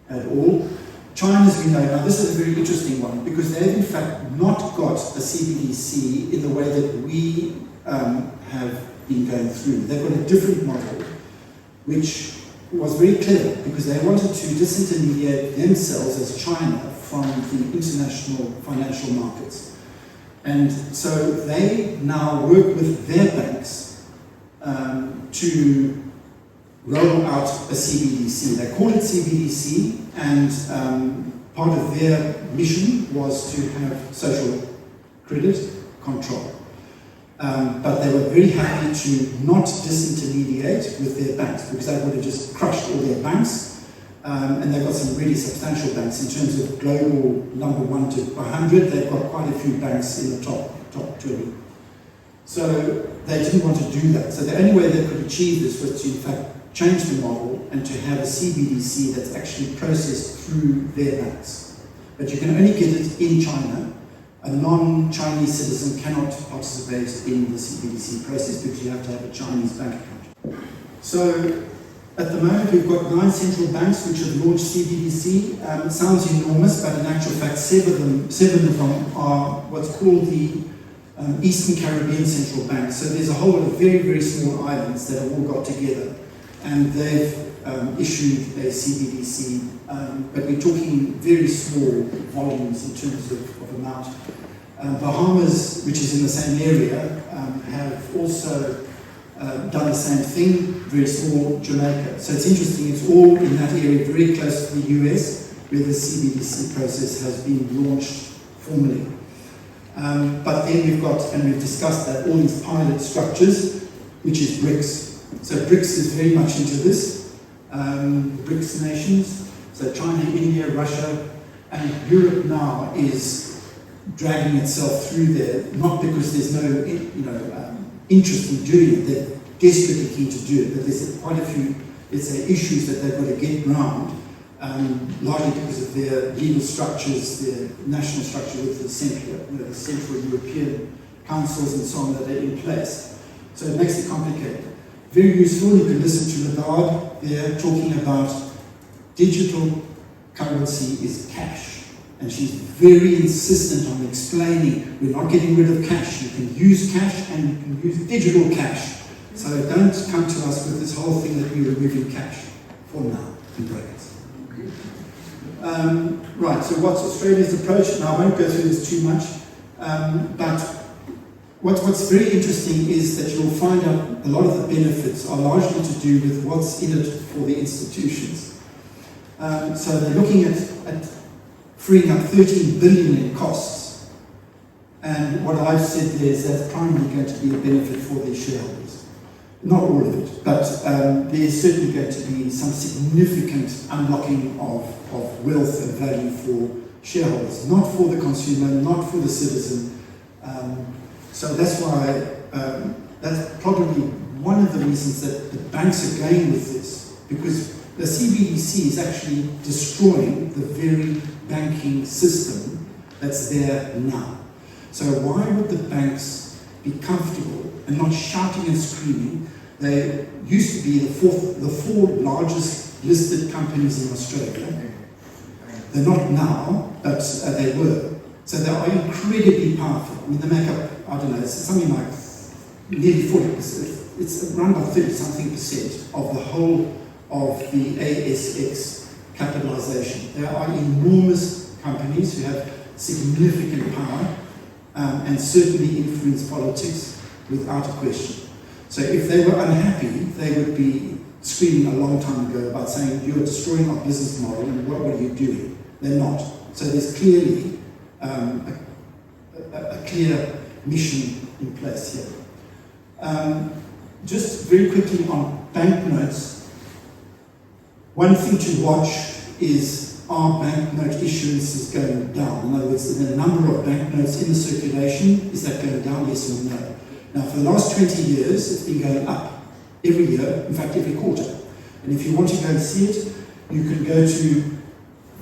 at all. China, as we know, now this is a very interesting one, because they've in fact not got a CBDC in the way that we have been going through. They've got a different model, which was very clever, because they wanted to disintermediate themselves as China from the international financial markets. And so they now work with their banks to roll out a CBDC. They called it CBDC, and part of their mission was to have social credit control. But they were very happy to not disintermediate with their banks, because they would have just crushed all their banks. And they've got some really substantial banks in terms of global number 1 to 100. They've got quite a few banks in the top 20. So they didn't want to do that. So the only way they could achieve this was to, in fact, change the model and to have a CBDC that's actually processed through their banks. But you can only get it in China. A non-Chinese citizen cannot participate in the CBDC process because you have to have a Chinese bank account. So At the moment, we've got 9 central banks which have launched CBDC. It sounds enormous, but in actual fact, 7 of them are what's called the Eastern Caribbean Central Bank. So there's a whole lot of very, very small islands that have all got together, and they've issued a CBDC, but we're talking very small volumes in terms of amount. Bahamas, which is in the same area, have also done the same thing, very small. Jamaica. So it's interesting, it's all in that area, very close to the US, where the CBDC process has been launched formally. But then we've got, and we've discussed that, all these pilot structures, which is BRICS. So BRICS is very much into this. BRICS nations, so China, India, Russia, and Europe now is dragging itself through there, not because there's no interest in doing it, they're desperately keen to do it, but there's quite a few, let's say, issues that they've got to get around, largely because of their legal structures, their national structure with the central European councils and so on that are in place. So it makes it complicated. Very useful, you can listen to Lagarde there talking about digital currency is cash. And she's very insistent on explaining, we're not getting rid of cash. You can use cash and you can use digital cash. So don't come to us with this whole thing that we're removing cash for now, in brackets. Right, so what's Australia's approach? Now, I won't go through this too much, but what's very interesting is that you'll find out a lot of the benefits are largely to do with what's in it for the institutions. So they're looking at freeing up 13 billion in costs. And what I've said there is that's primarily going to be a benefit for the shareholders. Not all of it, but there's certainly going to be some significant unlocking of wealth and value for shareholders, not for the consumer, not for the citizen. So that's why, that's probably one of the reasons that the banks are going with this, because the CBDC is actually destroying the very banking system that's there now. So why would the banks be comfortable and not shouting and screaming? They used to be the four largest listed companies in Australia. They're not now, but they were. So they are incredibly powerful. I mean, they make up, I don't know, it's something like nearly 40%. It's around about 30-something% of the whole of the ASX capitalization. They are enormous companies who have significant power and certainly influence politics without a question. So if they were unhappy, they would be screaming a long time ago about saying, you're destroying our business model and what are you doing? They're not. So there's clearly a clear mission in place here. Just very quickly on banknotes, one thing to watch is, are banknote issuances going down? In other words, the number of banknotes in the circulation, is that going down, yes or no? Now, for the last 20 years, it's been going up every year, in fact, every quarter. And if you want to go and see it, you can go to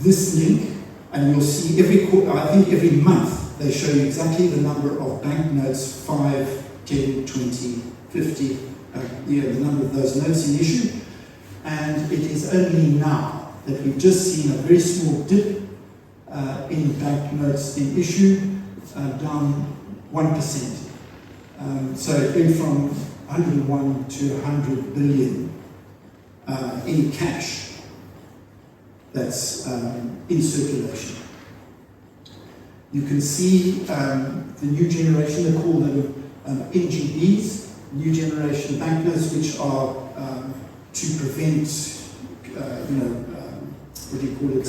this link, and you'll see every quarter, I think every month, they show you exactly the number of banknotes, 5, 10, 20, 50, the number of those notes in issue. And it is only now that we've just seen a very small dip in banknotes in issue, down 1%. So it went from 101 to 100 billion in cash that's in circulation. You can see the new generation, they call them NGBs, new generation banknotes, which are to prevent, what do you call it?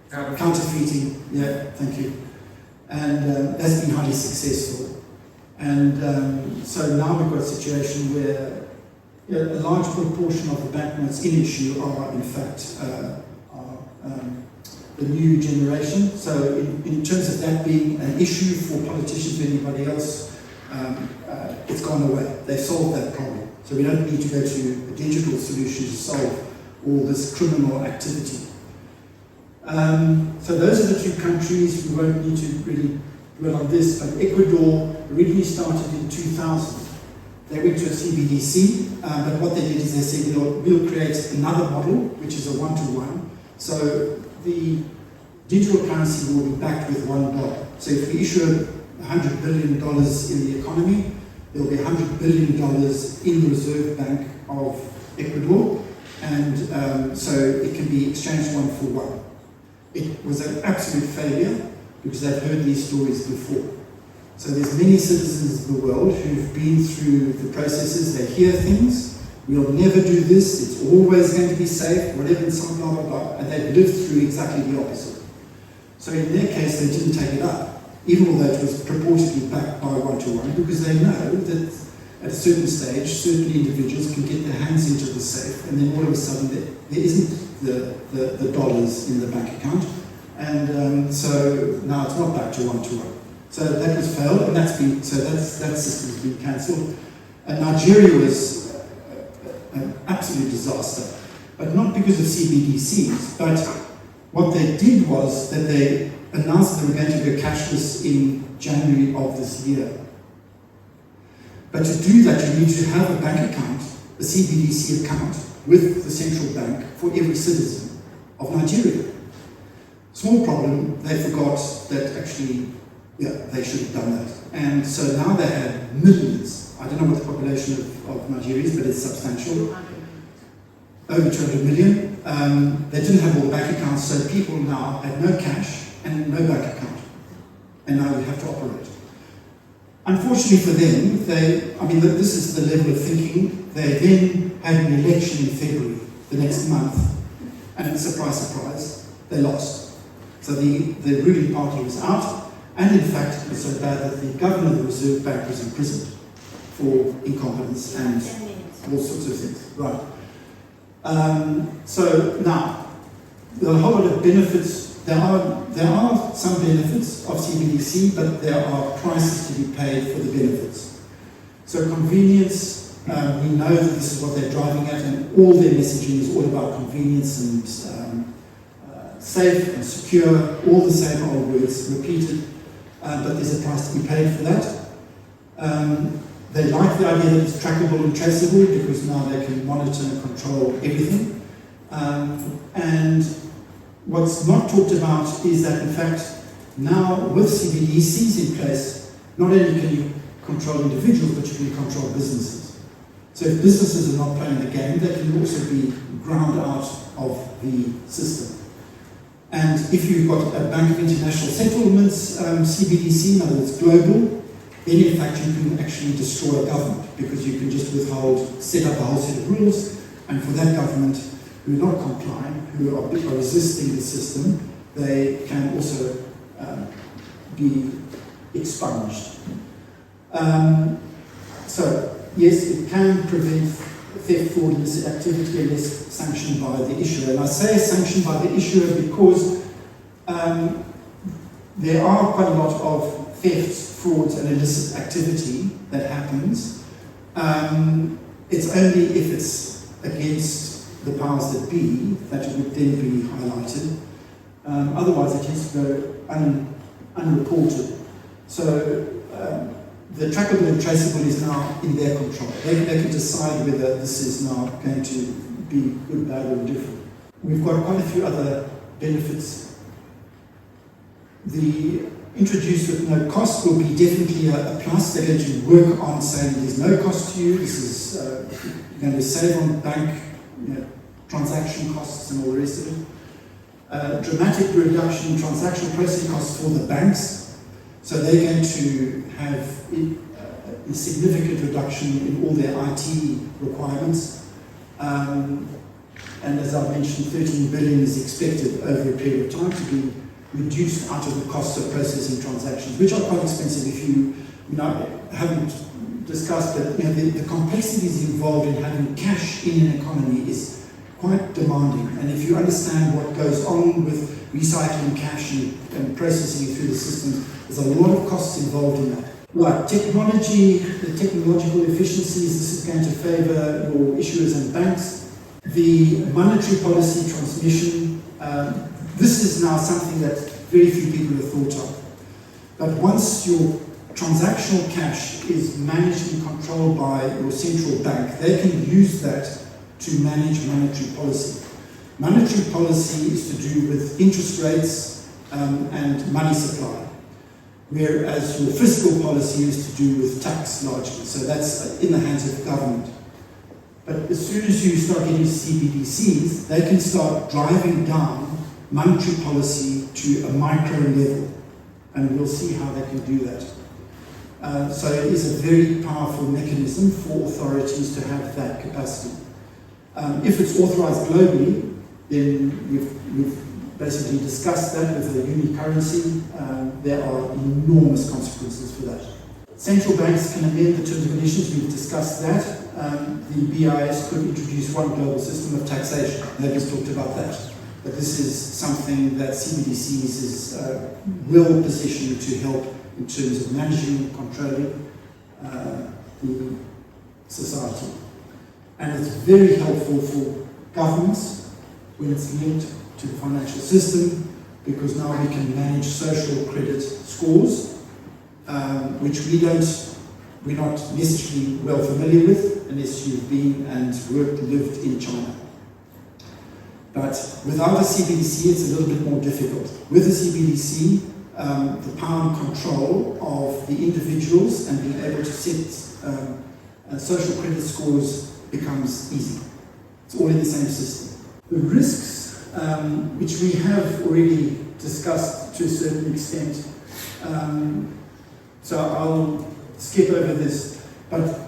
Counterfeiting. Yeah, thank you. And that's been highly successful. And so now we've got a situation where a large proportion of the banknotes in issue are, in fact, the new generation. So in terms of that being an issue for politicians or anybody else, it's gone away. They've solved that problem. So we don't need to go to a digital solution to solve all this criminal activity. So those are the two countries. We won't need to really dwell on this, but Ecuador originally started in 2000 They went to a CBDC, but what they did is they said, we'll create another model, which is a one-to-one. So the digital currency will be backed with $1. So if we issue $100 billion in the economy, there will be $100 billion in the Reserve Bank of Ecuador, and so it can be exchanged one for one. It was an absolute failure because they've heard these stories before. So there's many citizens of the world who've been through the processes, they hear things, we'll never do this, it's always going to be safe, whatever, and so blah, blah, blah, and they've lived through exactly the opposite. So in their case, they didn't take it up, even although it was purportedly backed by one-to-one, because they know that at a certain stage, certain individuals can get their hands into the safe, and then all of a sudden there isn't the dollars in the bank account, and so now it's not back to one-to-one. So that was failed, and that system's been cancelled. And Nigeria was an absolute disaster, but not because of CBDCs, but what they did was that they announced they were going to go cashless in January of this year. But to do that, you need to have a bank account, a CBDC account, with the central bank for every citizen of Nigeria. Small problem, they forgot that actually, they should have done that. And so now they have millions. I don't know what the population of Nigeria is, but it's substantial. Over 200 million. They didn't have all the bank accounts, so people now had no cash and no bank account. And now we have to operate. Unfortunately for them, this is the level of thinking. They then had an election in February, the next month, and surprise, surprise, they lost. So the ruling party was out, and in fact it was so bad that the governor of the Reserve Bank was imprisoned for incompetence and all sorts of things. Right. So now, there are a whole lot of benefits. There are some benefits of CBDC, but there are prices to be paid for the benefits. So convenience, we know that this is what they're driving at, and all their messaging is all about convenience and safe and secure, all the same old words repeated, but there's a price to be paid for that. They like the idea that it's trackable and traceable because now they can monitor and control everything. And what's not talked about is that, in fact, now with CBDCs in place, not only can you control individuals, but you can control businesses. So if businesses are not playing the game, they can also be ground out of the system. And if you've got a Bank of International Settlements CBDC, in other words, global, then in fact you can actually destroy a government because you can just set up a whole set of rules, and for that government who are not complying, who are resisting the system, they can also be expunged. So, yes, it can prevent theft, fraud, and illicit activity unless sanctioned by the issuer. And I say sanctioned by the issuer because there are quite a lot of thefts, frauds, and illicit activity that happens. It's only if it's against the powers that be that it would then be highlighted. Otherwise, it tends to go unreported. So the trackable and traceable is now in their control. They can decide whether this is now going to be good, bad, or different. We've got quite a few other benefits. The introduced with no cost will be definitely a plus. They're going to work on saying there's no cost to you. This is you're going to save on bank transaction costs and all the rest of it. Dramatic reduction in transaction processing costs for the banks. So they're going to have a significant reduction in all their IT requirements. And as I've mentioned, 13 billion is expected over a period of time to be reduced out of the cost of processing transactions, which are quite expensive if you haven't discussed, but the complexities involved in having cash in an economy is quite demanding. And if you understand what goes on with recycling cash and processing it through the system, there's a lot of costs involved in that. Right, technology, the technological efficiencies, this is going to favour your issuers and banks. The monetary policy transmission, this is now something that very few people have thought of. But once your transactional cash is managed and controlled by your central bank, they can use that to manage monetary policy. Monetary policy is to do with interest rates and money supply, whereas your fiscal policy is to do with tax largely. So that's in the hands of government. But as soon as you start getting CBDCs, they can start driving down monetary policy to a micro level, and we'll see how they can do that. So it is a very powerful mechanism for authorities to have that capacity. If it's authorized globally, then we've basically discussed that with a uni-currency. There are enormous consequences for that. Central banks can amend the terms and conditions, we've discussed that. The BIS could introduce one global system of taxation. Nobody's talked about that. But this is something that CBDCs is well positioned to help in terms of managing and controlling the society. And it's very helpful for governments when it's linked to the financial system, because now we can manage social credit scores, which we're not necessarily well familiar with unless you've been and lived in China. But without a CBDC, it's a little bit more difficult. With a CBDC, the power and control of the individuals and being able to set social credit scores becomes easy. It's all in the same system. The risks, which we have already discussed to a certain extent, so I'll skip over this, but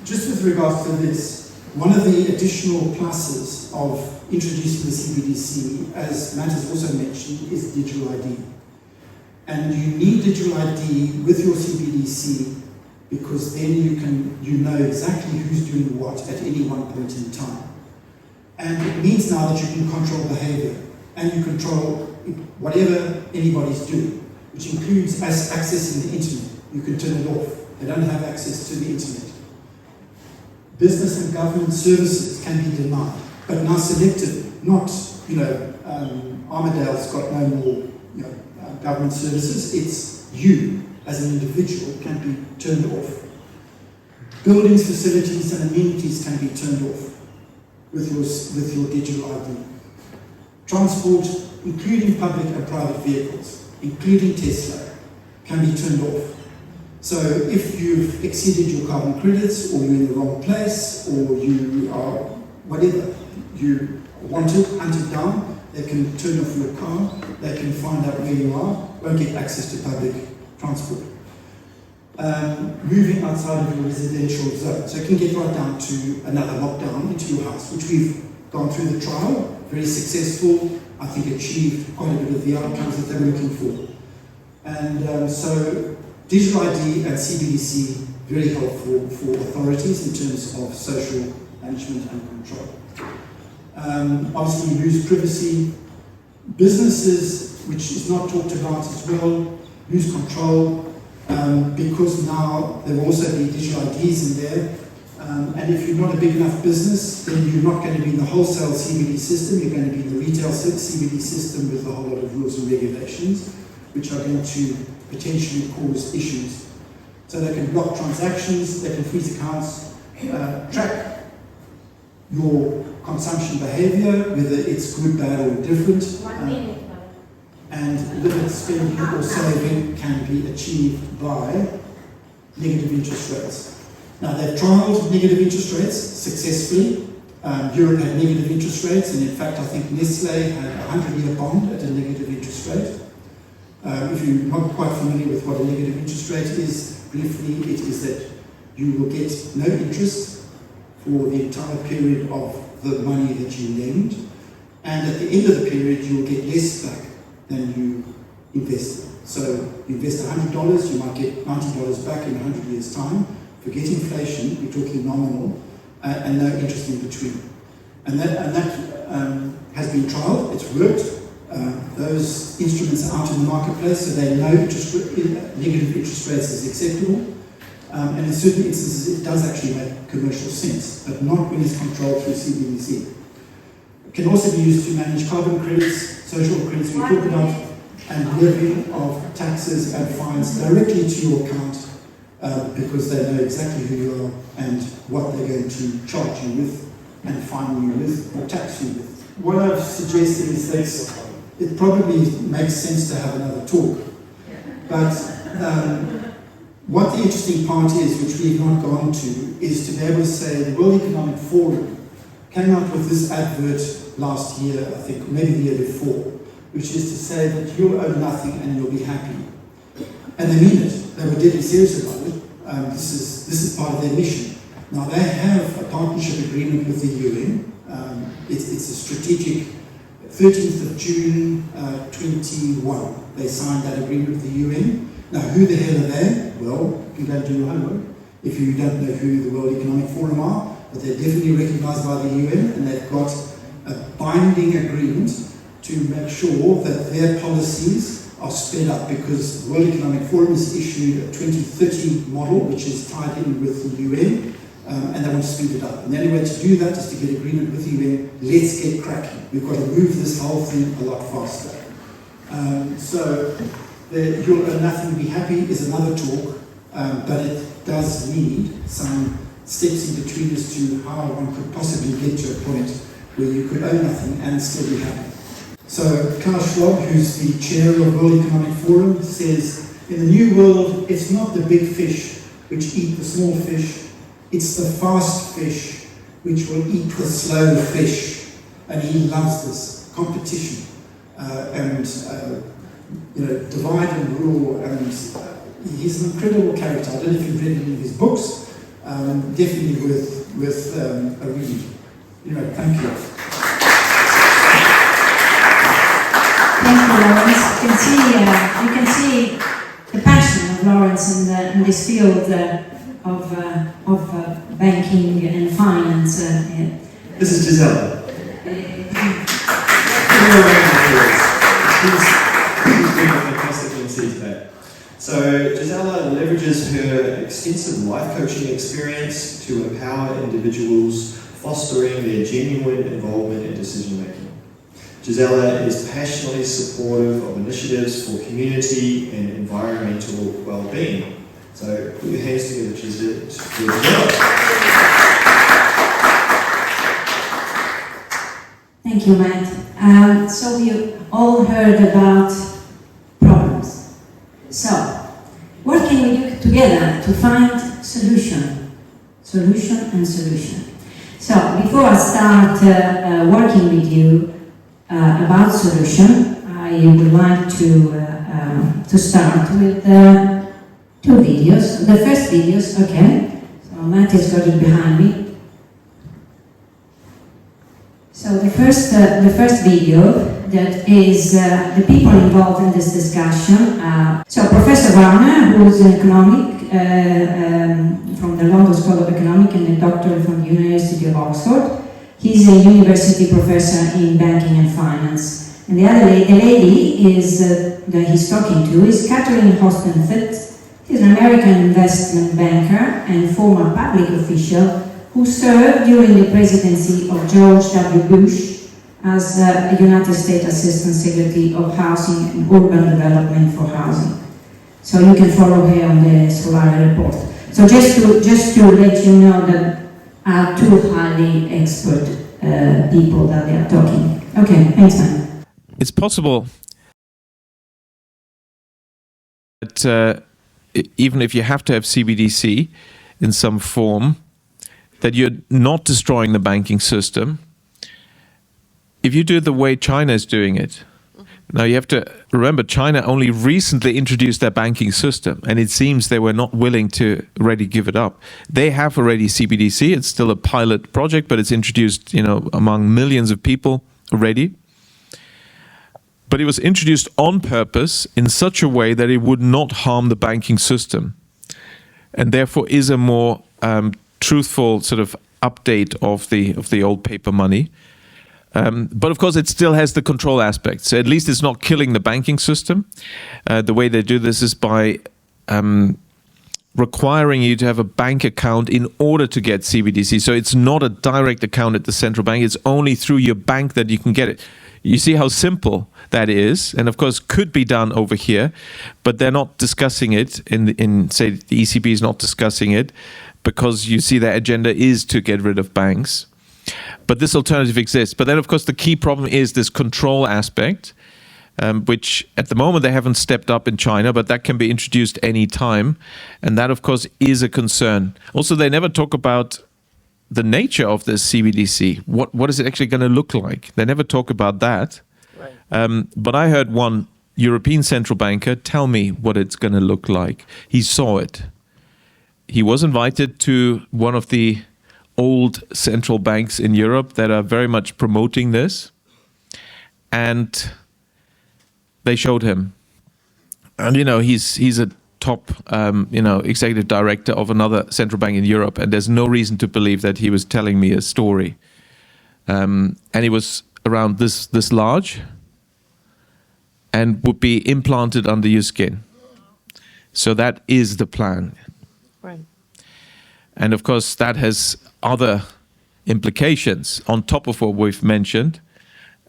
just with regards to this, one of the additional pluses of introducing the CBDC, as Matt has also mentioned, is digital ID. And you need digital ID with your CBDC because then you know exactly who's doing what at any one point in time. And it means now that you can control behavior and you control whatever anybody's doing, which includes accessing the internet. You can turn it off. They don't have access to the internet. Business and government services can be denied, but now selectively. Not, Armadale's got no more, government services. It's you as an individual can be turned off. Buildings, facilities, and amenities can be turned off with your digital ID. Transport, including public and private vehicles, including Tesla, can be turned off. So if you've exceeded your carbon credits, or you're in the wrong place, or you are whatever you wanted, hunted down, they can turn off your car, they can find out where you are, won't get access to public transport. Moving outside of your residential zone. So it can get right down to another lockdown into your house, which we've gone through the trial, very successful, I think achieved quite a bit of the outcomes that they were looking for. And so digital ID and CBDC, very helpful for authorities in terms of social management and control. Obviously, you lose privacy. Businesses, which is not talked about as well, lose control because now there will also be digital IDs in there. And if you're not a big enough business, then you're not going to be in the wholesale CBD system, you're going to be in the retail CBD system with a whole lot of rules and regulations, which are going to potentially cause issues. So they can block transactions, they can freeze accounts, track your consumption behavior, whether it's good, bad, or different. And limit spending or saving can be achieved by negative interest rates. Now, they've trialled negative interest rates successfully. Europe had negative interest rates, and in fact, I think Nestle had a 100-year bond at a negative interest rate. If you're not quite familiar with what a negative interest rate is, briefly, it is that you will get no interest for the entire period of the money that you lend, and at the end of the period, you will get less back than you invested. So you invest $100, you might get $90 back in 100 years' time. Forget inflation, we're talking nominal, and no interest in between. And that has been trialled, it's worked. Those instruments are out in the marketplace, so they know negative interest rates is acceptable. And in certain instances, it does actually make commercial sense, but not when it's controlled through CBDC. It can also be used to manage carbon credits, social credits we talked about, and levying of taxes and fines directly to your account because they know exactly who you are and what they're going to charge you with and fine you with or tax you with. What I've suggested is that it probably makes sense to have another talk, but what the interesting part is, which we've not gone to, is to be able to say the World Economic Forum came out with this advert last year, I think, maybe the year before, which is to say that you'll owe nothing and you'll be happy. And they mean it. They were deadly serious about it. This is part of their mission. Now they have a partnership agreement with the UN. It's a strategic, 13th of June 21. They signed that agreement with the UN. Now who the hell are they? Well, you can go and do your homework if you don't know who the World Economic Forum are, but they're definitely recognised by the UN, and they've got a binding agreement to make sure that their policies are sped up, because the World Economic Forum has issued a 2030 model which is tied in with the UN, and they want to speed it up. And the only way to do that is to get agreement with the UN. Let's get cracking. We've got to move this whole thing a lot faster. So you'll owe nothing, be happy is another talk, but it does need some steps in between as to how one could possibly get to a point where you could owe nothing and still be happy. So Klaus Schwab, who's the chair of the World Economic Forum, says, in the new world, it's not the big fish which eat the small fish, it's the fast fish which will eat the slow fish. And he loves this competition and divide and rule. And he's an incredible character. I don't know if you've read any of his books. Definitely worth a read. Thank you. Thank you, Laurence. You can see the passion of Laurence in this field of banking and finance. This is Gisella. She's been a fantastic MC today. So Gisella leverages her extensive life coaching experience to empower individuals, fostering their genuine involvement in decision making. Gisella is passionately supportive of initiatives for community and environmental well-being. So put your hands together, Gisella. Thank you, Matt. So we all heard about problems. So, what can we do together to find solution? Solution. So, before I start working with you about solution, I would like to start with two videos. The first videos, okay. So Matt has got it behind me. So the first video that is the people involved in this discussion. So Professor Warner, who is an economic from the London School of Economics and a doctor from the University of Oxford. He's a university professor in banking and finance. And the lady is that he's talking to is Catherine Hoston-Fitz. He's an American investment banker and former public official who served during the presidency of George W. Bush as a United States Assistant Secretary of Housing and Urban Development for Housing. So you can follow her on the Solar report. So just to let you know that are two highly expert people that they are talking. Okay, thanks, man. It's possible that even if you have to have CBDC in some form, that you're not destroying the banking system if you do it the way China is doing it. Now you have to remember, China only recently introduced their banking system, and it seems they were not willing to already give it up. They have already CBDC. It's still a pilot project, but it's introduced, among millions of people already. But it was introduced on purpose in such a way that it would not harm the banking system, and therefore is a more truthful sort of update of the old paper money. But of course, it still has the control aspect. So at least it's not killing the banking system. The way they do this is by requiring you to have a bank account in order to get CBDC. So it's not a direct account at the central bank. It's only through your bank that you can get it. You see how simple that is, and of course could be done over here, but they're not discussing it in say the ECB is not discussing it because you see their agenda is to get rid of banks. But this alternative exists. But then of course the key problem is this control aspect, which at the moment they haven't stepped up in China, but that can be introduced any time. And that, of course, is a concern. Also, they never talk about the nature of this CBDC. What is it actually going to look like? They never talk about that. Right. But I heard one European central banker tell me what it's going to look like. He saw it. He was invited to one of the old central banks in Europe that are very much promoting this. And they showed him, and he's a top executive director of another central bank in Europe, and there's no reason to believe that he was telling me a story. And it was around this large, and would be implanted under your skin. So that is the plan. Right. And of course, that has other implications on top of what we've mentioned.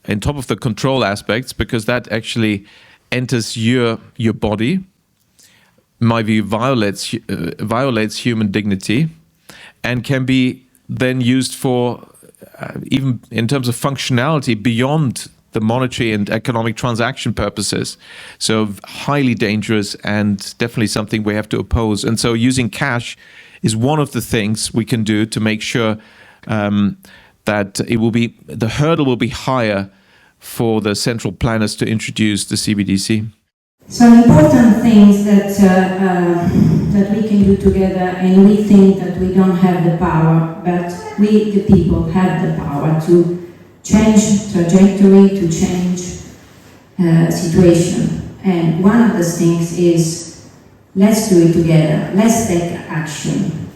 On top of the control aspects, because that actually enters your body, in my view, violates human dignity, and can be then used for even in terms of functionality beyond the monetary and economic transaction purposes. So highly dangerous and definitely something we have to oppose. And so using cash is one of the things we can do to make sure that the hurdle will be higher for the central planners to introduce the CBDC. Some important things that we can do together, and we think that we don't have the power, but we, the people, have the power to change trajectory, to change situation. And one of the things is, let's do it together, let's take action.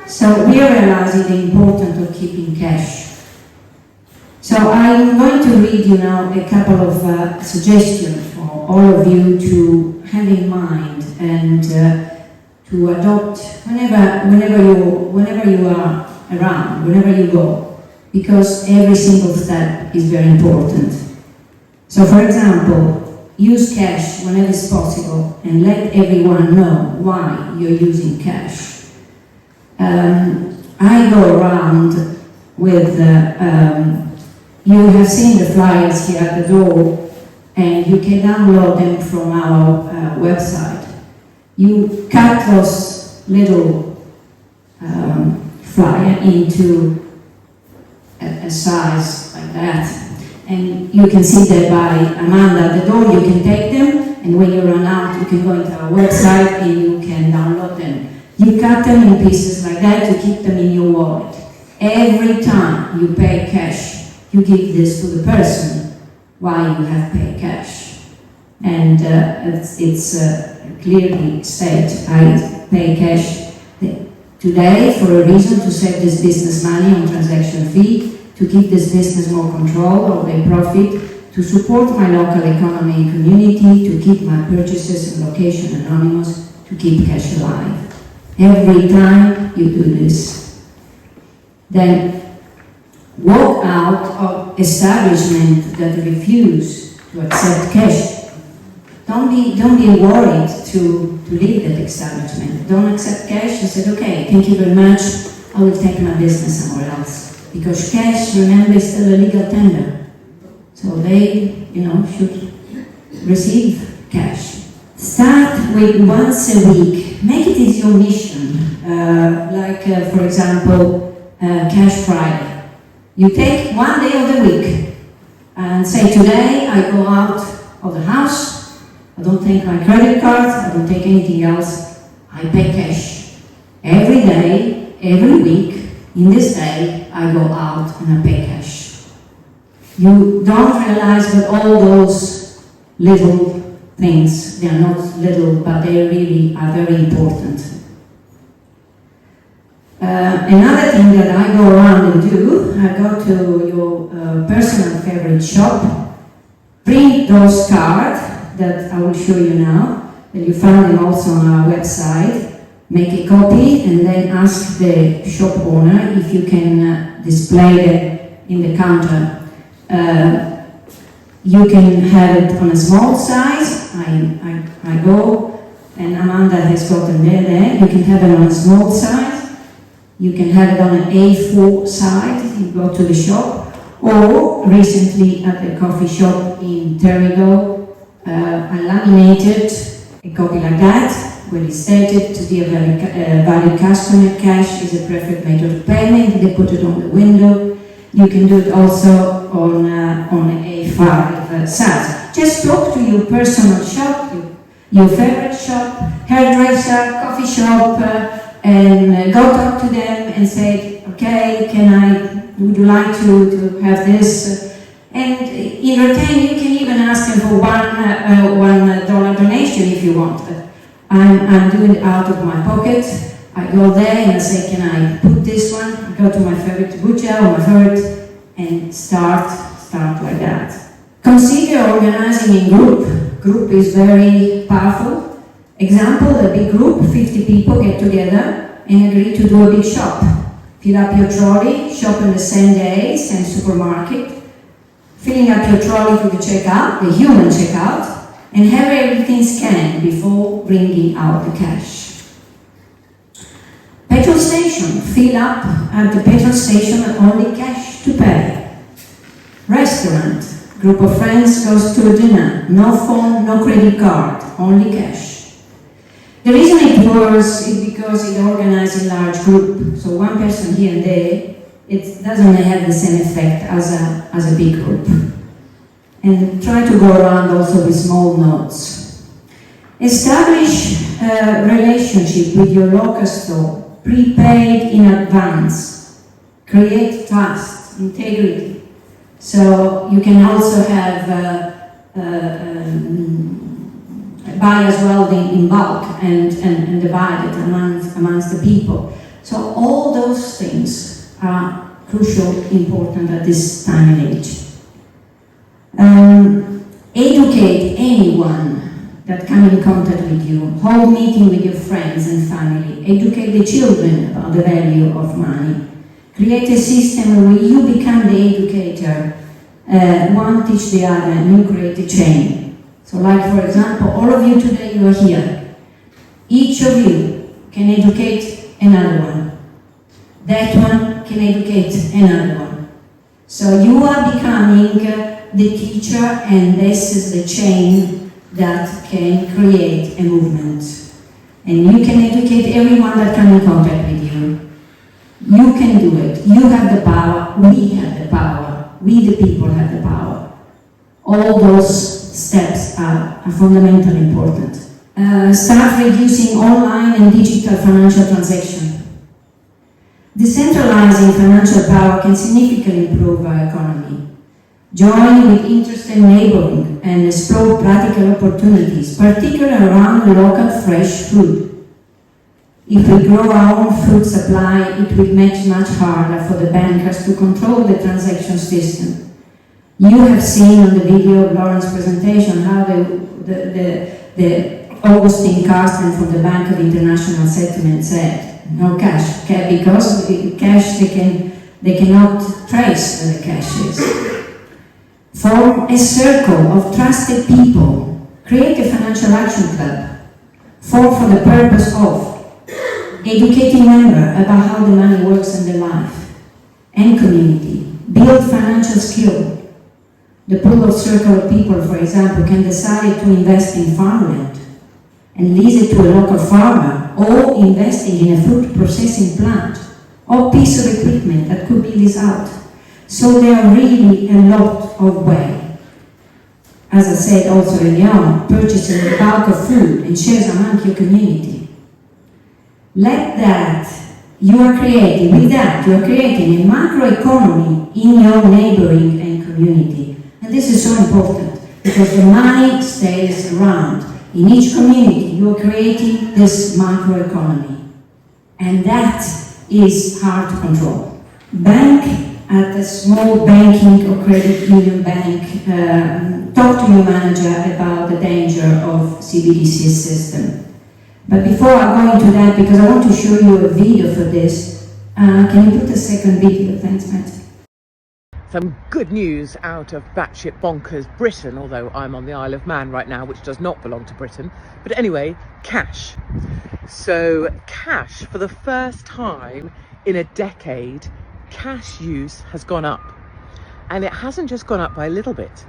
So we are realizing the importance of keeping cash. So I'm going to read you now a couple of suggestions for all of you to have in mind and to adopt whenever you are around, whenever you go, because every single step is very important. So, for example, use cash whenever it's possible and let everyone know why you're using cash. I go around with you have seen the flyers here at the door, and you can download them from our website. You cut those little flyer into a size like that, and you can see there by Amanda at the door. You can take them, and when you run out, you can go into our website and you can download them. You cut them in pieces like that to keep them in your wallet. Every time you pay cash, you give this to the person why you have paid cash. And it's clearly stated, I pay cash today for a reason, to save this business money on transaction fee, to give this business more control of their profit, to support my local economy and community, to keep my purchases and location anonymous, to keep cash alive. Every time you do this, then walk out of establishment that refuse to accept cash. Don't be worried to leave that establishment. Don't accept cash and say, okay, thank you very much, I will take my business somewhere else. Because cash, remember, is still a legal tender. So they, should receive cash. Start with once a week. Make it is your mission. For example, Cash Friday. You take one day of the week and say, today I go out of the house, I don't take my credit card, I don't take anything else, I pay cash. Every day, every week, in this day, I go out and I pay cash. You don't realize that all those little things, they are not little, but they really are very important. Another thing that I go around and do, I go to your personal favorite shop, print those cards that I will show you now, that you found them also on our website, make a copy and then ask the shop owner if you can display it in the counter. You can have it on a small size. I go, and Amanda has gotten there. You can have it on a small size. You can have it on an A4 size. You go to the shop. Or recently at the coffee shop in Terrigo, I laminated a copy like that, where it stated to the valued customer, cash is a preferred method of payment. They put it on the window. You can do it also on an A5 size. Just talk to your personal shop, your favorite shop, hairdresser, coffee shop, and go talk to them and say, okay, would you like to have this? And in return, you can even ask them for $1 donation if you want. But I'm doing it out of my pocket. I go there and I say, can I put this one? I go to my favorite butcher or my favorite and start like that. Consider organizing in group. Group is very powerful. Example, a big group, 50 people get together and agree to do a big shop. Fill up your trolley, shop on the same day, same supermarket, filling up your trolley for the checkout, the human checkout, and have everything scanned before bringing out the cash. Petrol station, fill up at the petrol station only cash to pay. Restaurant, group of friends goes to a dinner, no phone, no credit card, only cash. The reason it works is because it organizes a large group, so one person here and there, it doesn't have the same effect as a big group. And try to go around also with small notes. Establish a relationship with your local store, prepaid in advance. Create trust, integrity. So you can also have buy as well in bulk and divide it amongst the people. So all those things are crucial, important at this time and age. Educate anyone that come in contact with you. Hold meeting with your friends and family. Educate the children about the value of money. Create a system where you become the educator. One teach the other and you create a chain. So like for example, all of you today, you are here. Each of you can educate another one. That one can educate another one. So you are becoming the teacher, and this is the chain that can create a movement. And you can educate everyone that comes in contact with you. You can do it. You have the power. We have the power. We the people have the power. All those steps are fundamentally important. Start reducing online and digital financial transactions. Decentralizing financial power can significantly improve our economy. Join with interested neighboring and explore practical opportunities, particularly around local fresh food. If we grow our own food supply, it will make it much harder for the bankers to control the transaction system. You have seen on the video of Laurence's presentation how the Augustine Carsten from the Bank of International Settlement said, no cash, because cash they cannot trace where the cash is. Form a circle of trusted people. Create a financial action club. Form for the purpose of educating members about how the money works in their life and community. Build financial skill. The pool of circle of people, for example, can decide to invest in farmland and lease it to a local farmer, or investing in a food processing plant or piece of equipment that could be leased out. So there are really a lot of ways. As I said also earlier on, purchasing a bulk of food and shares among your community. Let that, you are creating a macroeconomy in your neighboring and community. And this is so important because the money stays around. In each community, you are creating this macroeconomy. And that is hard to control. Bank at a small banking or credit union bank, talk to your manager about the danger of CBDC system. But before I go into that, because I want to show you a video for this, can you put a second video? Thanks, Matt. Some good news out of batshit bonkers Britain, although I'm on the Isle of Man right now, which does not belong to Britain. But anyway, cash. So cash, for the first time in a decade, cash use has gone up. And it hasn't just gone up by a little bit.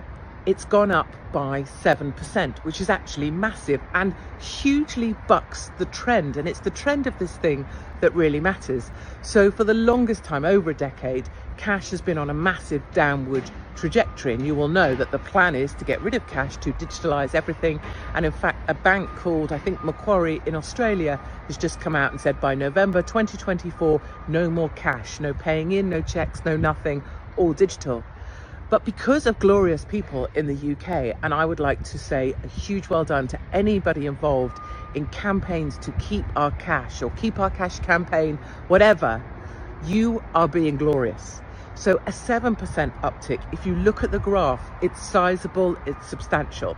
It's gone up by 7%, which is actually massive and hugely bucks the trend. And it's the trend of this thing that really matters. So for the longest time, over a decade, cash has been on a massive downward trajectory. And you will know that the plan is to get rid of cash, to digitalize everything. And in fact, a bank called, I think, Macquarie in Australia has just come out and said by November 2024, no more cash, no paying in, no checks, no nothing, all digital. But because of glorious people in the UK, and I would like to say a huge well done to anybody involved in campaigns to keep our cash or keep our cash campaign, whatever, you are being glorious. So a 7% uptick, if you look at the graph, it's sizable, it's substantial.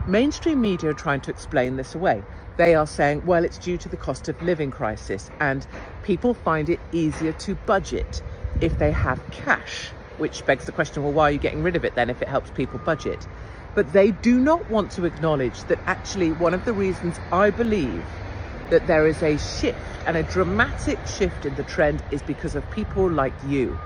Mainstream media are trying to explain this away. They are saying, well, it's due to the cost of living crisis, and people find it easier to budget if they have cash. Which begs the question, well, why are you getting rid of it then if it helps people budget? But they do not want to acknowledge that actually one of the reasons I believe that there is a shift, and a dramatic shift in the trend, is because of people like you.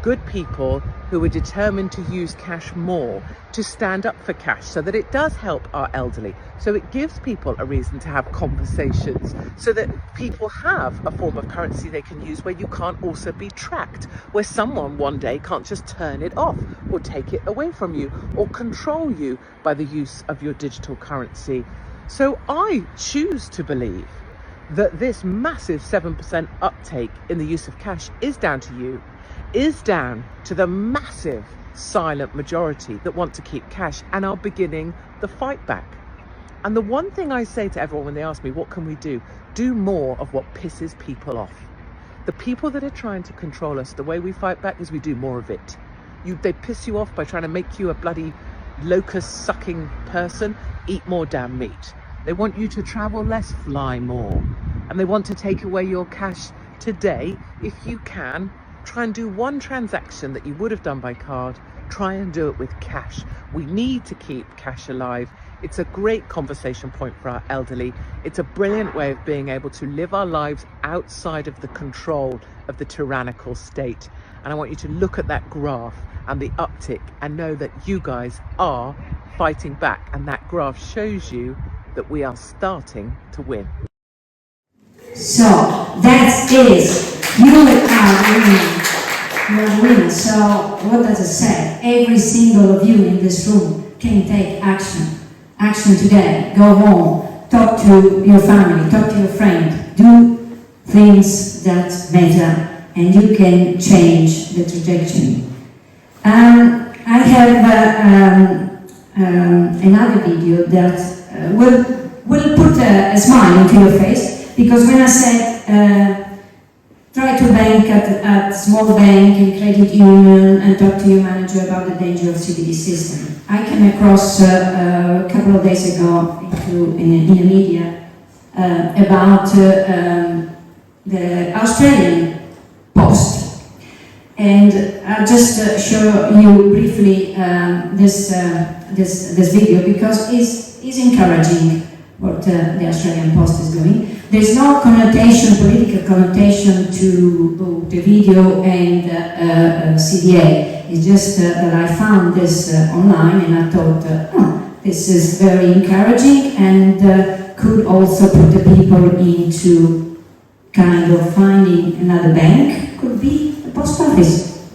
Good people who are determined to use cash more, to stand up for cash so that it does help our elderly, so it gives people a reason to have conversations, so that people have a form of currency they can use where you can't also be tracked, where someone one day can't just turn it off or take it away from you or control you by the use of your digital currency. So I choose to believe that this massive 7% uptake in the use of cash is down to you, is down to the massive silent majority that want to keep cash and are beginning the fight back. And the one thing I say to everyone when they ask me, what can we do? Do more of what pisses people off. The people that are trying to control us, the way we fight back is we do more of it. They piss you off by trying to make you a bloody locust-sucking person. Eat more damn meat. They want you to travel less, fly more. And they want to take away your cash today. If you can, try and do one transaction that you would have done by card, try and do it with cash. We need to keep cash alive. It's a great conversation point for our elderly. It's a brilliant way of being able to live our lives outside of the control of the tyrannical state. And I want you to look at that graph and the uptick and know that you guys are fighting back. And that graph shows you that we are starting to win. So that is, you are winning. You are winning. So what does it say? Every single of you in this room can take action. Action today. Go home. Talk to your family. Talk to your friend. Do things that matter, and you can change the trajectory. I have another video that will put a smile into your face, because when I said try to bank at small bank and credit union and talk to your manager about the danger of CBD system, I came across a couple of days ago in the media about the Australian Post. And I'll just show you briefly this video, because it's encouraging what the Australian Post is doing. There's no connotation, political connotation to the video and CDA. It's just that I found this online, and I thought, this is very encouraging, and could also put the people into kind of finding another bank. Could be the post office.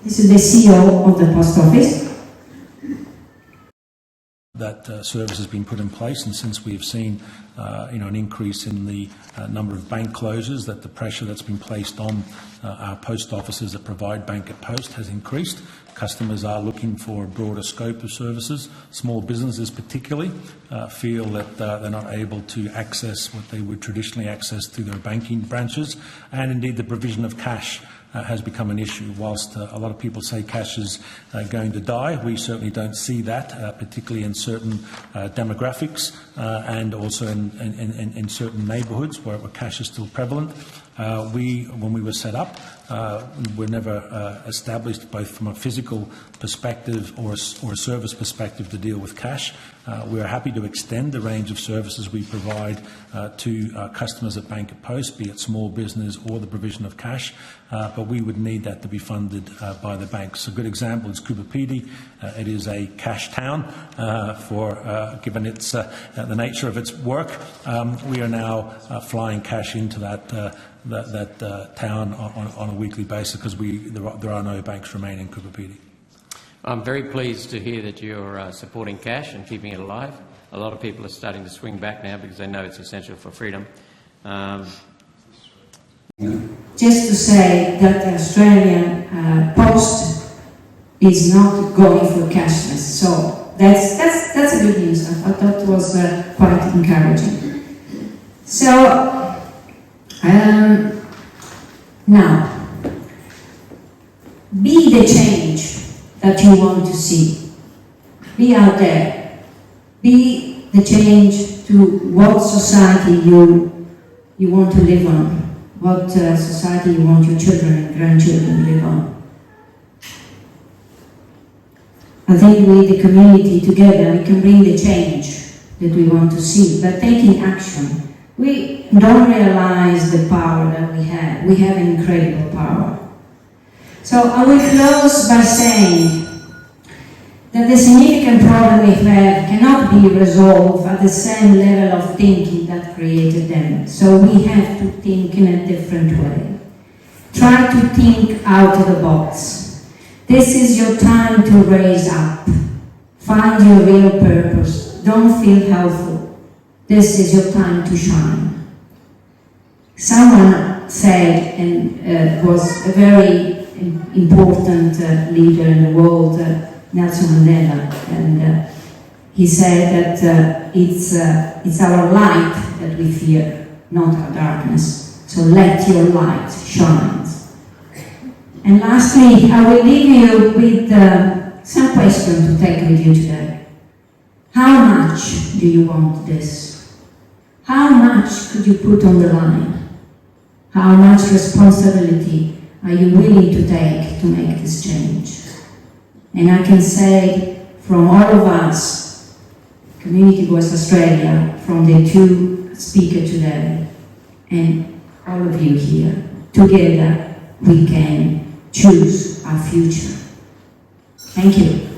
This is the CEO of the post office. That service has been put in place, and since we've seen an increase in the number of bank closures, that the pressure that's been placed on our post offices that provide bank at post has increased. Customers are looking for a broader scope of services. Small businesses particularly feel that they're not able to access what they would traditionally access through their banking branches, and indeed the provision of cash has become an issue. Whilst a lot of people say cash is going to die, we certainly don't see that, particularly in certain demographics and also in certain neighbourhoods where cash is still prevalent. When we were set up, we were never established both from a physical perspective or a service perspective to deal with cash. We are happy to extend the range of services we provide to customers at Bank at Post, be it small business or the provision of cash, but we would need that to be funded by the banks. A good example is Kupapidi. It is a cash town given its the nature of its work. We are now flying cash into that town on a weekly basis because there are no banks remaining in Kupapidi. I'm very pleased to hear that you're supporting cash and keeping it alive. A lot of people are starting to swing back now because they know it's essential for freedom. Just to say that the Australian Post is not going for cashless, so that's a good news. I thought that was quite encouraging. So now, be the change that you want to see. Be out there. Be the change to what society you want to live on, what society you want your children and grandchildren to live on. I think we, the community, together, we can bring the change that we want to see, but taking action. We don't realize the power that we have. We have incredible power. So I will close by saying that the significant problem we have cannot be resolved at the same level of thinking that created them. So we have to think in a different way. Try to think out of the box. This is your time to raise up. Find your real purpose. Don't feel helpful. This is your time to shine. Someone said, and was a very important leader in the world, Nelson Mandela, and he said that it's our light that we fear, not our darkness. So let your light shine. And lastly, I will leave you with some questions to take with you today. How much do you want this? How much could you put on the line? How much responsibility are you willing to take to make this change? And I can say from all of us, Community Voice Australia, from the two speakers today, and all of you here, together we can choose our future. Thank you.